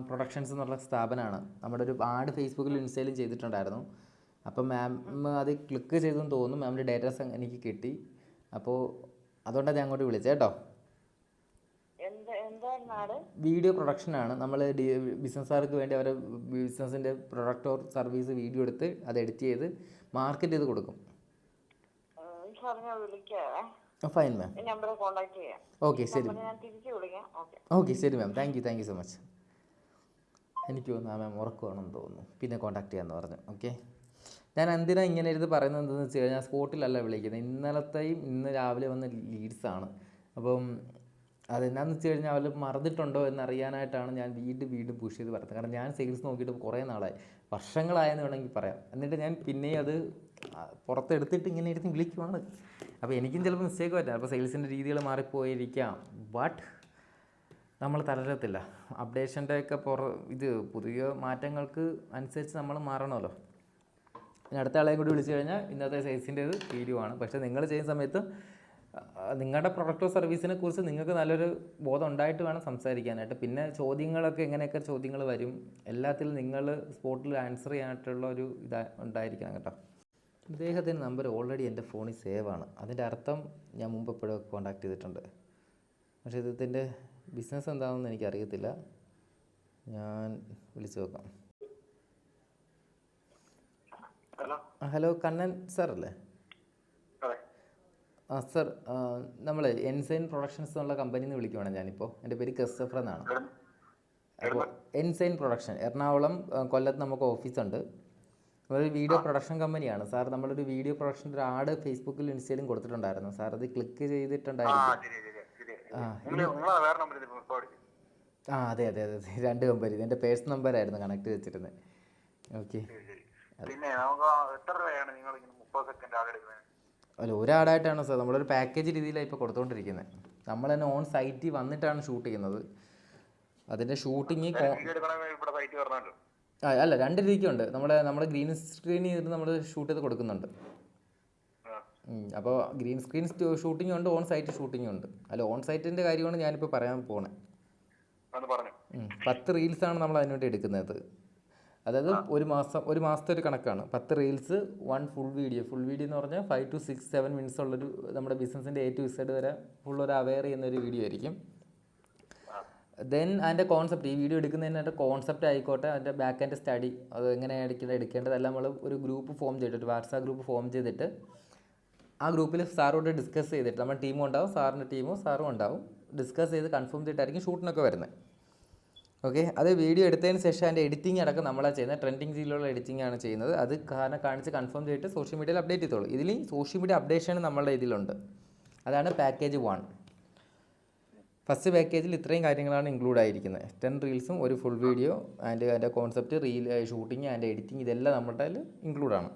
പ്രൊഡക്ഷൻസ് എന്നുള്ള സ്ഥാപനമാണ്. നമ്മുടെ ഒരു ആഡ് ഫേസ്ബുക്കിലും ഇൻസ്റ്റയിലും ചെയ്തിട്ടുണ്ടായിരുന്നു. അപ്പോൾ മാം അത് ക്ലിക്ക് ചെയ്തെന്ന് തോന്നുന്നു. മാമിൻ്റെ ഡേറ്റാസ് എനിക്ക് കിട്ടി. അപ്പോൾ അതുകൊണ്ടാണ് ഞാൻ അങ്ങോട്ട് വിളിച്ചത് കേട്ടോ. വീഡിയോ പ്രൊഡക്ഷനാണ്. നമ്മൾ ബിസിനസ്സുകാർക്ക് വേണ്ടി അവരുടെ ബിസിനസ്സിൻ്റെ പ്രൊഡക്റ്റ് ഓർ സർവീസ് വീഡിയോ എടുത്ത് അത് എഡിറ്റ് ചെയ്ത് മാർക്കറ്റ് ചെയ്ത് കൊടുക്കും. ഫൈൻ മാം, ഓക്കെ ശരി. ഓക്കെ ശരി മാം, താങ്ക് യു സോ മച്ച്. എനിക്ക് തോന്നുന്നു ആ മാം ഉറക്കമാണെന്ന് തോന്നുന്നു, പിന്നെ കോൺടാക്ട് ചെയ്യാമെന്ന് പറഞ്ഞു. ഓക്കെ, ഞാൻ എന്തിനാണ് ഇങ്ങനെ ഇരുന്ന് പറയുന്നത് എന്താണെന്ന് വെച്ച് കഴിഞ്ഞാൽ സ്പോട്ടിലല്ല വിളിക്കുന്നത്. ഇന്നലത്തെയും ഇന്ന് രാവിലെ വന്ന ലീഡ്സാണ്. അപ്പം അതെന്നാന്ന് വെച്ച് കഴിഞ്ഞാൽ അവർ മറന്നിട്ടുണ്ടോ എന്നറിയാനായിട്ടാണ് ഞാൻ വീണ്ടും പുഷ് ചെയ്ത് പറയുന്നത്. കാരണം ഞാൻ സെയിൽസ് നോക്കിയിട്ട് കുറേ നാളായി, വർഷങ്ങളായെന്ന് വേണമെങ്കിൽ പറയാം. എന്നിട്ട് ഞാൻ പിന്നെയും അത് പുറത്തെടുത്തിട്ട് ഇങ്ങനെ ഇരുന്ന് വിളിക്കുവാണ്. അപ്പോൾ എനിക്കും ചിലപ്പോൾ മിസ്റ്റേക്ക് പറ്റാം, അപ്പോൾ സെയിൽസിൻ്റെ രീതികൾ മാറിപ്പോയിരിക്കാം. ബട്ട് നമ്മൾ തളരത്തില്ല. അപ്ഡേഷൻ്റെയൊക്കെ ഇത് പുതിയ മാറ്റങ്ങൾക്ക് അനുസരിച്ച് നമ്മൾ മാറണമല്ലോ. ഇനി അടുത്ത ആളെയും കൂടി വിളിച്ചു കഴിഞ്ഞാൽ ഇന്നത്തെ സെയിൽസിൻ്റേത് തീരുവാണ്. പക്ഷേ നിങ്ങൾ ചെയ്യുന്ന സമയത്ത് നിങ്ങളുടെ പ്രൊഡക്റ്റോ സർവീസിനെ കുറിച്ച് നിങ്ങൾക്ക് നല്ലൊരു ബോധം ഉണ്ടായിട്ട് വേണം സംസാരിക്കാനായിട്ട്. പിന്നെ ചോദ്യങ്ങളൊക്കെ എങ്ങനെയൊക്കെ ചോദ്യങ്ങൾ വരും, എല്ലാത്തിലും നിങ്ങൾ സ്പോട്ടിൽ ആൻസർ ചെയ്യാനായിട്ടുള്ള ഒരു ഉണ്ടായിരിക്കണം കേട്ടോ. ഇദ്ദേഹത്തിൻ്റെ നമ്പർ ഓൾറെഡി എൻ്റെ ഫോണിൽ സേവ് ആണ്. അതിൻ്റെ അർത്ഥം ഞാൻ മുമ്പ് എപ്പോഴും കോൺടാക്ട് ചെയ്തിട്ടുണ്ട്. പക്ഷേ ഇദ്ദേഹത്തിൻ്റെ ബിസിനസ് എന്താണെന്ന് എനിക്കറിയത്തില്ല. ഞാൻ വിളിച്ചു നോക്കാം. ഹലോ, കണ്ണൻ സാർ അല്ലേ? സർ, നമ്മൾ എൻസൈൻ പ്രൊഡക്ഷൻസ് എന്നുള്ള കമ്പനിയിൽ നിന്ന് വിളിക്കുവാണ് ഞാനിപ്പോൾ. എൻ്റെ പേര് ക്രിസ്റ്റഫർ എന്നാണ്. അപ്പോൾ എൻസൈൻ പ്രൊഡക്ഷൻ എറണാകുളം, കൊല്ലത്ത് നമുക്ക് ഓഫീസുണ്ട്. നമ്മളൊരു വീഡിയോ പ്രൊഡക്ഷൻ കമ്പനിയാണ് സാർ. നമ്മളൊരു വീഡിയോ പ്രൊഡക്ഷൻ്റെ ഒരു ആഡ് ഫേസ്ബുക്കിലും ഇൻസ്റ്റയിലും കൊടുത്തിട്ടുണ്ടായിരുന്നു സാർ. അത് ക്ലിക്ക് ചെയ്തിട്ടുണ്ടായിരുന്നു. അതെ രണ്ട് കമ്പനി. എൻ്റെ പേഴ്സണൽ നമ്പറായിരുന്നു കണക്ട് വെച്ചിരുന്നത്. ഓക്കെ. അല്ല, ഒരാടായിട്ടാണ് സാർ, നമ്മളൊരു പാക്കേജ് രീതിയിലാണ് ഇപ്പോൾ കൊടുത്തുകൊണ്ടിരിക്കുന്നത്. നമ്മൾ തന്നെ ഓൺ സൈറ്റിൽ വന്നിട്ടാണ് ഷൂട്ട് ചെയ്യുന്നത്. അതിൻ്റെ ഷൂട്ടിങ് അല്ല, രണ്ട് രീതിക്കുണ്ട്. നമ്മുടെ ഗ്രീൻ സ്ക്രീൻ ചെയ്തിട്ട് നമ്മൾ ഷൂട്ട് ചെയ്ത് കൊടുക്കുന്നുണ്ട്. അപ്പോൾ ഗ്രീൻ സ്ക്രീൻ ഷൂട്ടിംഗ് ഉണ്ട്, ഓൺ സൈറ്റ് ഷൂട്ടിംഗ് ഉണ്ട്. അല്ല, ഓൺ സൈറ്റിൻ്റെ കാര്യമാണ് ഞാനിപ്പോൾ പറയാൻ പോണേ. 10 റീൽസാണ് നമ്മൾ അതിനുവേണ്ടി എടുക്കുന്നത്. അതായത് ഒരു മാസത്തെ ഒരു കണക്കാണ്. 10 reels, 1 full video. Full video എന്ന് പറഞ്ഞാൽ 5 to 6, 7 മിനിറ്റ്സ് ഉള്ളൊരു നമ്മുടെ ബിസിനസ്സിൻ്റെ A to Z വരെ ഫുള്ളൊരു അവെയർ ചെയ്യുന്നൊരു വീഡിയോ ആയിരിക്കും. ദെൻ അതിൻ്റെ കോൺസെപ്റ്റ്, ഈ വീഡിയോ എടുക്കുന്നതിൻ്റെ കോൺസെപ്റ്റ് ആയിക്കോട്ടെ, അതിൻ്റെ ബാക്ക് ആൻഡ് സ്റ്റഡി, അത് എങ്ങനെയാണ് എടുക്കേണ്ടതെല്ലാം നമ്മൾ ഒരു ഗ്രൂപ്പ് ഫോം ചെയ്തിട്ട്, ഒരു വാട്സാപ്പ് ഗ്രൂപ്പ് ഫോം ചെയ്തിട്ട് ആ ഗ്രൂപ്പിൽ സാറോട് ഡിസ്കസ് ചെയ്തിട്ട്, നമ്മുടെ ടീമും ഉണ്ടാവും, സാറിൻ്റെ ടീമും സാറും ഉണ്ടാവും, ഡിസ്കസ് ചെയ്ത് കൺഫേം ചെയ്തിട്ടായിരിക്കും ഷൂട്ടിനൊക്കെ വരുന്നത്. ഓക്കെ. അത് വീഡിയോ എടുത്തതിന് ശേഷം അതിൻ്റെ എഡിറ്റിംഗ് അടക്കം നമ്മളാണ് ചെയ്യുന്നത്. ട്രെൻഡിങ് രീതിയിലുള്ള എഡിറ്റിംഗ് ആണ് ചെയ്യുന്നത്. അത് കാണിച്ച് കൺഫേം ചെയ്തിട്ട് സോഷ്യൽ മീഡിയയിൽ അപ്ഡേറ്റ് ചെയ്തോളൂ. ഇതിൽ സോഷ്യൽ മീഡിയ അപ്ഡേഷൻ നമ്മളുടെ ഇതിലുണ്ട്. അതാണ് പാക്കേജ് 1. ഫസ്റ്റ് പാക്കേജിൽ ഇത്രയും കാര്യങ്ങളാണ് ഇൻക്ലൂഡ് ആയിരിക്കുന്നത്. 10 റീൽസും ഒരു ഫുൾ വീഡിയോ, അതിൻ്റെ കോൺസെപ്റ്റ്, ഷൂട്ടിങ്, അതിൻ്റെ എഡിറ്റിംഗ്, ഇതെല്ലാം നമ്മുടെ അതിൽ ഇൻക്ലൂഡാണ്.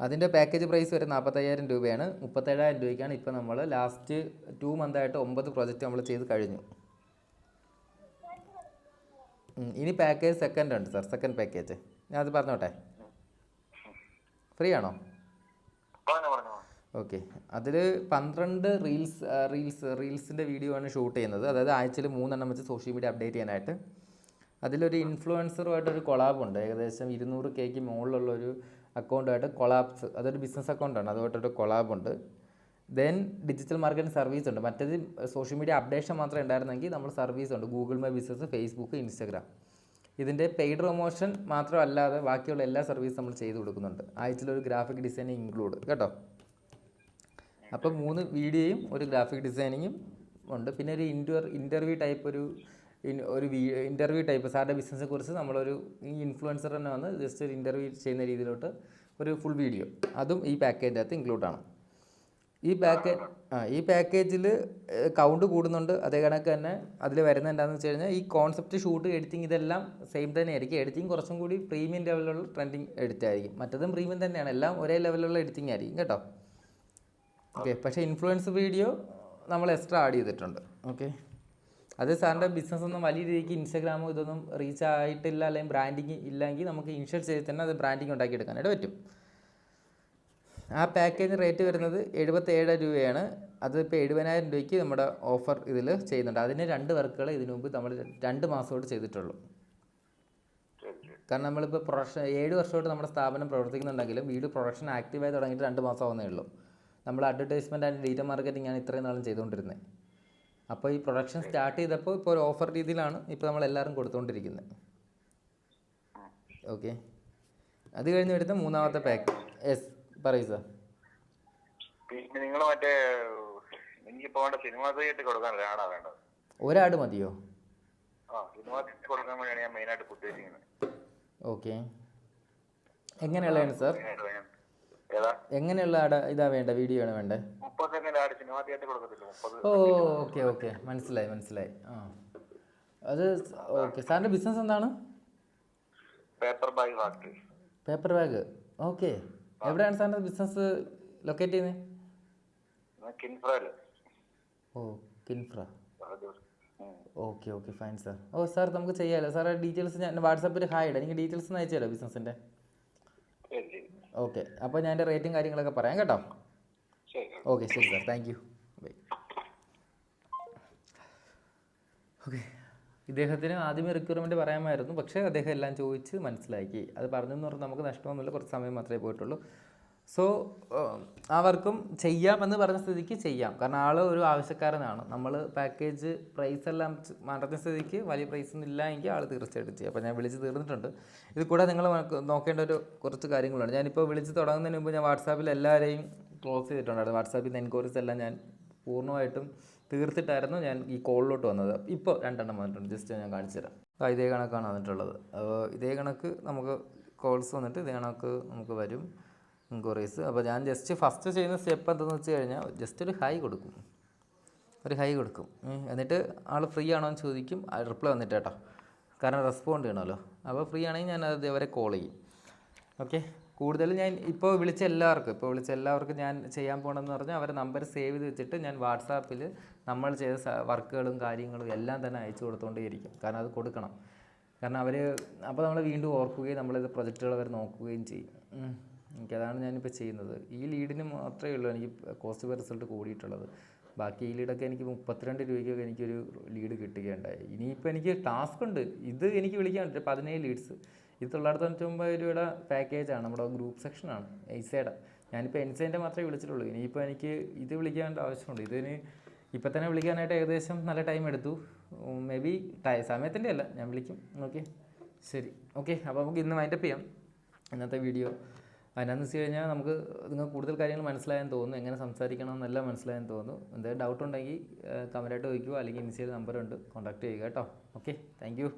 അതിൻ്റെ പാക്കേജ് പ്രൈസ് വരെ 45,000 രൂപയാണ്. 37,000 രൂപയ്ക്കാണ് ഇപ്പോൾ നമ്മൾ ലാസ്റ്റ് 2 മന്തായിട്ട് 9 പ്രോജക്റ്റ് നമ്മൾ ചെയ്ത് കഴിഞ്ഞു. ഇനി പാക്കേജ് സെക്കൻഡ് ഉണ്ട് സാർ, സെക്കൻഡ് പാക്കേജ്. ഞാൻ അത് പറഞ്ഞോട്ടെ, ഫ്രീ ആണോ? ഓക്കെ. അതിൽ 12 റീൽസിൻ്റെ വീഡിയോ ആണ് ഷൂട്ട് ചെയ്യുന്നത്. അതായത് ആഴ്ചയിൽ 3 എണ്ണം വെച്ച് സോഷ്യൽ മീഡിയ അപ്ഡേറ്റ് ചെയ്യാനായിട്ട്. അതിലൊരു ഇൻഫ്ലുവൻസറുമായിട്ടൊരു കൊളാബുണ്ട്. ഏകദേശം 200K മുകളിലുള്ളൊരു അക്കൗണ്ടുമായിട്ട് കൊളാബ്സ്, അതൊരു ബിസിനസ് അക്കൗണ്ടാണ്, അതുമായിട്ടൊരു കൊളാബുണ്ട്. ദെൻ ഡിജിറ്റൽ മാർക്കറ്റിംഗ് സർവീസ് ഉണ്ട്. മറ്റേത് സോഷ്യൽ മീഡിയ അപ്ഡേഷൻ മാത്രമേ ഉണ്ടായിരുന്നെങ്കിൽ നമ്മൾ സർവീസ് ഉണ്ട്, Google my business, Facebook, Instagram. ഇതിൻ്റെ പെയ്ഡ് പ്രൊമോഷൻ മാത്രമല്ലാതെ ബാക്കിയുള്ള എല്ലാ സർവീസും നമ്മൾ ചെയ്ത് കൊടുക്കുന്നുണ്ട്. ആഴ്ചയിലൊരു ഗ്രാഫിക് ഡിസൈനിങ് ഇൻക്ലൂഡ് കേട്ടോ. അപ്പോൾ 3 വീഡിയോയും ഒരു ഗ്രാഫിക് ഡിസൈനിങ്ങും ഉണ്ട്. പിന്നെ ഒരു ഇൻ്റർവ്യൂ ടൈപ്പ്, ഇൻ്റർവ്യൂ ടൈപ്പ് സാറിൻ്റെ ബിസിനസ്സിനെ കുറിച്ച് നമ്മളൊരു ഇൻഫ്ലുവൻസർ തന്നെ വന്ന് ജസ്റ്റ് ഒരു ഇൻ്റർവ്യൂ ചെയ്യുന്ന രീതിയിലോട്ട് ഒരു ഫുൾ വീഡിയോ, അതും ഈ പാക്കേജിൻ്റെ അകത്ത് ഇൻക്ലൂഡാണ്. ഈ പാക്കേജിൽ കൗണ്ട് കൂടുന്നുണ്ട്. അതേ കണക്ക് തന്നെ അതിൽ വരുന്നത് എന്താണെന്ന് വെച്ച് കഴിഞ്ഞാൽ ഈ കോൺസെപ്റ്റ്, ഷൂട്ട്, എഡിറ്റിംഗ് ഇതെല്ലാം സെയിം തന്നെ ആയിരിക്കും. എഡിറ്റിംഗ് കുറച്ചും കൂടി പ്രീമിയം ലെവലിലുള്ള ട്രെൻഡിങ് എഡിറ്റ് ആയിരിക്കും. മറ്റതും പ്രീമിയം തന്നെയാണ്, എല്ലാം ഒരേ ലെവലിലുള്ള എഡിറ്റിംഗ് ആയിരിക്കും കേട്ടോ. ഓക്കെ. പക്ഷേ ഇൻഫ്ലുവൻസ് വീഡിയോ നമ്മൾ എക്സ്ട്രാ ആഡ് ചെയ്തിട്ടുണ്ട്. ഓക്കെ. അത് സാറിൻ്റെ ബിസിനസ് ഒന്നും വലിയ രീതിക്ക് ഇൻസ്റ്റാഗ്രാമോ ഇതൊന്നും റീച്ച് ആയിട്ടില്ല, അല്ലെങ്കിൽ ബ്രാൻഡിങ് ഇല്ലെങ്കിൽ നമുക്ക് ഇൻഷുർ ചെയ്ത് തന്നെ അത് ബ്രാൻഡിങ് ഉണ്ടാക്കിയെടുക്കാനായിട്ട് പറ്റും. ആ പാക്കേജ് റേറ്റ് വരുന്നത് 77 രൂപയാണ്. അതിപ്പോൾ 70,000 രൂപയ്ക്ക് നമ്മുടെ ഓഫർ ഇതിൽ ചെയ്യുന്നുണ്ട്. അതിന് 2 വർക്കുകൾ ഇതിനു മുമ്പ് നമ്മൾ 2 മാസത്തോട് ചെയ്തിട്ടുള്ളൂ. കാരണം നമ്മളിപ്പോൾ 7 വർഷമായിട്ട് നമ്മുടെ സ്ഥാപനം പ്രവർത്തിക്കുന്നുണ്ടെങ്കിലും വീഡിയോ പ്രൊഡക്ഷൻ ആക്റ്റീവായി തുടങ്ങിയിട്ട് 2 മാസം ആവുന്നേ ഉള്ളൂ. നമ്മൾ അഡ്വർടൈസ്മെൻറ്റ് ആൻഡ് ഡിജിറ്റൽ മാർക്കറ്റിംഗ് ആണ് ഇത്രയും നാളും ചെയ്തുകൊണ്ടിരുന്നത്. അപ്പോൾ ഈ പ്രൊഡക്ഷൻ സ്റ്റാർട്ട് ചെയ്തപ്പോൾ ഇപ്പോൾ ഒരു ഓഫർ രീതിയിലാണ് ഇപ്പോൾ നമ്മളെല്ലാവരും കൊടുത്തുകൊണ്ടിരിക്കുന്നത്. ഓക്കെ. അത് കഴിഞ്ഞ് വരുന്ന 3ാമത്തെ പാക്ക്. യെസ്, പറയൂ സാർ. പിന്നെ നിങ്ങൾ മറ്റേ എനിക്ക് പോകേണ്ട സിനിമ തിയേറ്റർ കൊടുക്കാൻ ഒരാടാ വേണ്ടത്. ഒരാട് മതിയോ? സിനിമ തിയേറ്റർ കൊടുക്കാൻ വേണ്ടിയാണ് ഞാൻ മെയിനായിട്ട് ഉദ്ദേശിക്കുന്നത്. ഓക്കെ. എങ്ങനെയുള്ളതാണ് സാർ? എങ്ങനെയുള്ള ഇതാ വേണ്ട, വീഡിയോ ആണ് വേണ്ടത്? 30 സെക്കൻഡ് ആഡ് സിനിമ ആദ്യമായിട്ട് കൊടുക്കത്തില്ല 30. ഓ ഓക്കെ ഓക്കെ, മനസ്സിലായി. ആ അത് ഓക്കെ. സാറിൻ്റെ ബിസിനസ് എന്താണ്? Paper bag factory. Paper bag. Okay. എവിടെയാണ് സാറിൻ്റെ ബിസിനസ് ലൊക്കേറ്റ് ചെയ്യുന്നത്? കിൻഫ്രയിൽ. ഓ കിൻഫ്ര. Okay fine sir. ഓ സാർ നമുക്ക് ചെയ്യാമല്ലോ. സാറെ ഡീറ്റെയിൽസ് ഞാൻ വാട്സാപ്പിൽ ഹായ് ഇടാം. എനിക്ക് ഡീറ്റെയിൽസ് ഒന്ന് അയച്ചു തരാം ബിസിനസ്സിൻ്റെ. ഓക്കെ, അപ്പോൾ ഞാൻ എൻ്റെ റേറ്റും കാര്യങ്ങളൊക്കെ പറയാം കേട്ടോ. ഓക്കെ ശരി sir, thank you, bye. Okay, ഇദ്ദേഹത്തിന് ആദ്യമേ റിക്വയർമെൻറ്റ് പറയാമായിരുന്നു, പക്ഷേ അദ്ദേഹം എല്ലാം ചോദിച്ച് മനസ്സിലാക്കി. അത് പറഞ്ഞെന്ന് പറഞ്ഞാൽ നമുക്ക് നഷ്ടമൊന്നുമില്ല, കുറച്ച് സമയം മാത്രമേ പോയിട്ടുള്ളൂ. സോ ആ വർക്കും ചെയ്യാമെന്ന് പറഞ്ഞ സ്ഥിതിക്ക് ചെയ്യാം. കാരണം ആൾ ഒരു ആവശ്യക്കാരനാണ്. നമ്മൾ പാക്കേജ് പ്രൈസ് എല്ലാം മാറ്റുന്ന സ്ഥിതിക്ക് വലിയ പ്രൈസൊന്നും ഇല്ല എങ്കിൽ ആൾ തീർച്ചയായിട്ടും ചെയ്യും. അപ്പോൾ ഞാൻ വിളിച്ച് തീർന്നിട്ടുണ്ട്. ഇത് കൂടെ നിങ്ങൾ നോക്കേണ്ട ഒരു കുറച്ച് കാര്യങ്ങളുണ്ട്. ഞാനിപ്പോൾ വിളിച്ച് തുടങ്ങുന്നതിന് മുമ്പ് ഞാൻ വാട്സാപ്പിൽ എല്ലാവരെയും ക്ലോസ് ചെയ്തിട്ടുണ്ടായിരുന്നു. വാട്സാപ്പിൽ നിന്ന് എൻക്വയറീസ് എല്ലാം ഞാൻ പൂർണ്ണമായിട്ടും തീർത്തിട്ടായിരുന്നു ഞാൻ ഈ കോളിലോട്ട് വന്നത്. ഇപ്പോൾ 2 എണ്ണം വന്നിട്ടുണ്ട്, ജസ്റ്റ് ഞാൻ കാണിച്ചു തരാം. ഇതേ കണക്കാണ് വന്നിട്ടുള്ളത്. ഇതേ കണക്ക് നമുക്ക് കോൾസ് വന്നിട്ട് ഇതേ കണക്ക് നമുക്ക് വരും എൻക്വയറീസ്. അപ്പോൾ ഞാൻ ജസ്റ്റ് ഫസ്റ്റ് ചെയ്യുന്ന സ്റ്റെപ്പ് എന്താണെന്ന് വെച്ച് കഴിഞ്ഞാൽ ജസ്റ്റ് ഒരു ഹൈ കൊടുക്കും. എന്നിട്ട് ആൾ ഫ്രീ ആണോ എന്ന് ചോദിക്കും. റിപ്ലൈ വന്നിട്ട് കേട്ടോ, കാരണം റെസ്പോണ്ട് ചെയ്യണമല്ലോ. അപ്പോൾ ഫ്രീ ആണെങ്കിൽ ഞാൻ അത് അവരെ കോൾ ചെയ്യും. ഓക്കെ, കൂടുതലും ഞാൻ ഇപ്പോൾ വിളിച്ച എല്ലാവർക്കും ഞാൻ ചെയ്യാൻ പോകണമെന്ന് പറഞ്ഞാൽ അവരെ നമ്പർ സേവ് ചെയ്ത് വെച്ചിട്ട് ഞാൻ വാട്സാപ്പിൽ നമ്മൾ ചെയ്ത വർക്കുകളും കാര്യങ്ങളും എല്ലാം തന്നെ അയച്ചു കൊടുത്തുകൊണ്ടേയിരിക്കും. കാരണം അത് കൊടുക്കണം. കാരണം അപ്പോൾ നമ്മൾ വീണ്ടും ഓർക്കുകയും നമ്മളിത് പ്രൊജക്റ്റുകൾ അവർ നോക്കുകയും ചെയ്യും. എനിക്കതാണ് ഞാനിപ്പോൾ ചെയ്യുന്നത്. ഈ ലീഡിന് മാത്രമേ ഉള്ളൂ എനിക്ക് കോസ്റ്റ് പെർ റിസൾട്ട് കൂടിയിട്ടുള്ളത്. ബാക്കി ഈ ലീഡൊക്കെ എനിക്ക് 32 രൂപയ്ക്കൊക്കെ എനിക്കൊരു ലീഡ് കിട്ടുകയുണ്ടായി. ഇനിയിപ്പോൾ എനിക്ക് ടാസ്ക് ഉണ്ട്. ഇത് എനിക്ക് വിളിക്കാൻ 17 ലീഡ്സ്. ഇത് 999 രൂപയുടെ പാക്കേജാണ്, നമ്മുടെ ഗ്രൂപ്പ് സെക്ഷനാണ് എൻസൈയുടെ. ഞാനിപ്പോൾ എൻസൈൻ്റെ മാത്രമേ വിളിച്ചിട്ടുള്ളൂ. ഇനിയിപ്പോൾ എനിക്ക് ഇത് വിളിക്കേണ്ട ആവശ്യമുണ്ട്. ഇതിന് ഇപ്പം തന്നെ വിളിക്കാനായിട്ട് ഏകദേശം നല്ല ടൈം എടുത്തു. മേ ബി സമയത്തിൻ്റെ അല്ല, ഞാൻ വിളിക്കും. ഓക്കെ ശരി. ഓക്കെ, അപ്പോൾ നമുക്ക് ഇന്ന് വൈൻഡപ്പ് ചെയ്യാം ഇന്നത്തെ വീഡിയോ. അതിനാന്ന് വെച്ച് കഴിഞ്ഞാൽ നമുക്ക് നിങ്ങൾക്ക് കൂടുതൽ കാര്യങ്ങൾ മനസ്സിലായെന്ന് തോന്നുന്നു, എങ്ങനെ സംസാരിക്കണം എന്നെല്ലാം മനസ്സിലായെന്ന് തോന്നുന്നു. എന്തെങ്കിലും ഡൗട്ട് ഉണ്ടെങ്കിൽ കമൻറ്റായിട്ട് ചോദിക്കുക, അല്ലെങ്കിൽ ഇൻസ്റ്റയിൽ നമ്പറുണ്ട്, കോൺടാക്ട് ചെയ്യുക കേട്ടോ. Okay, thank U.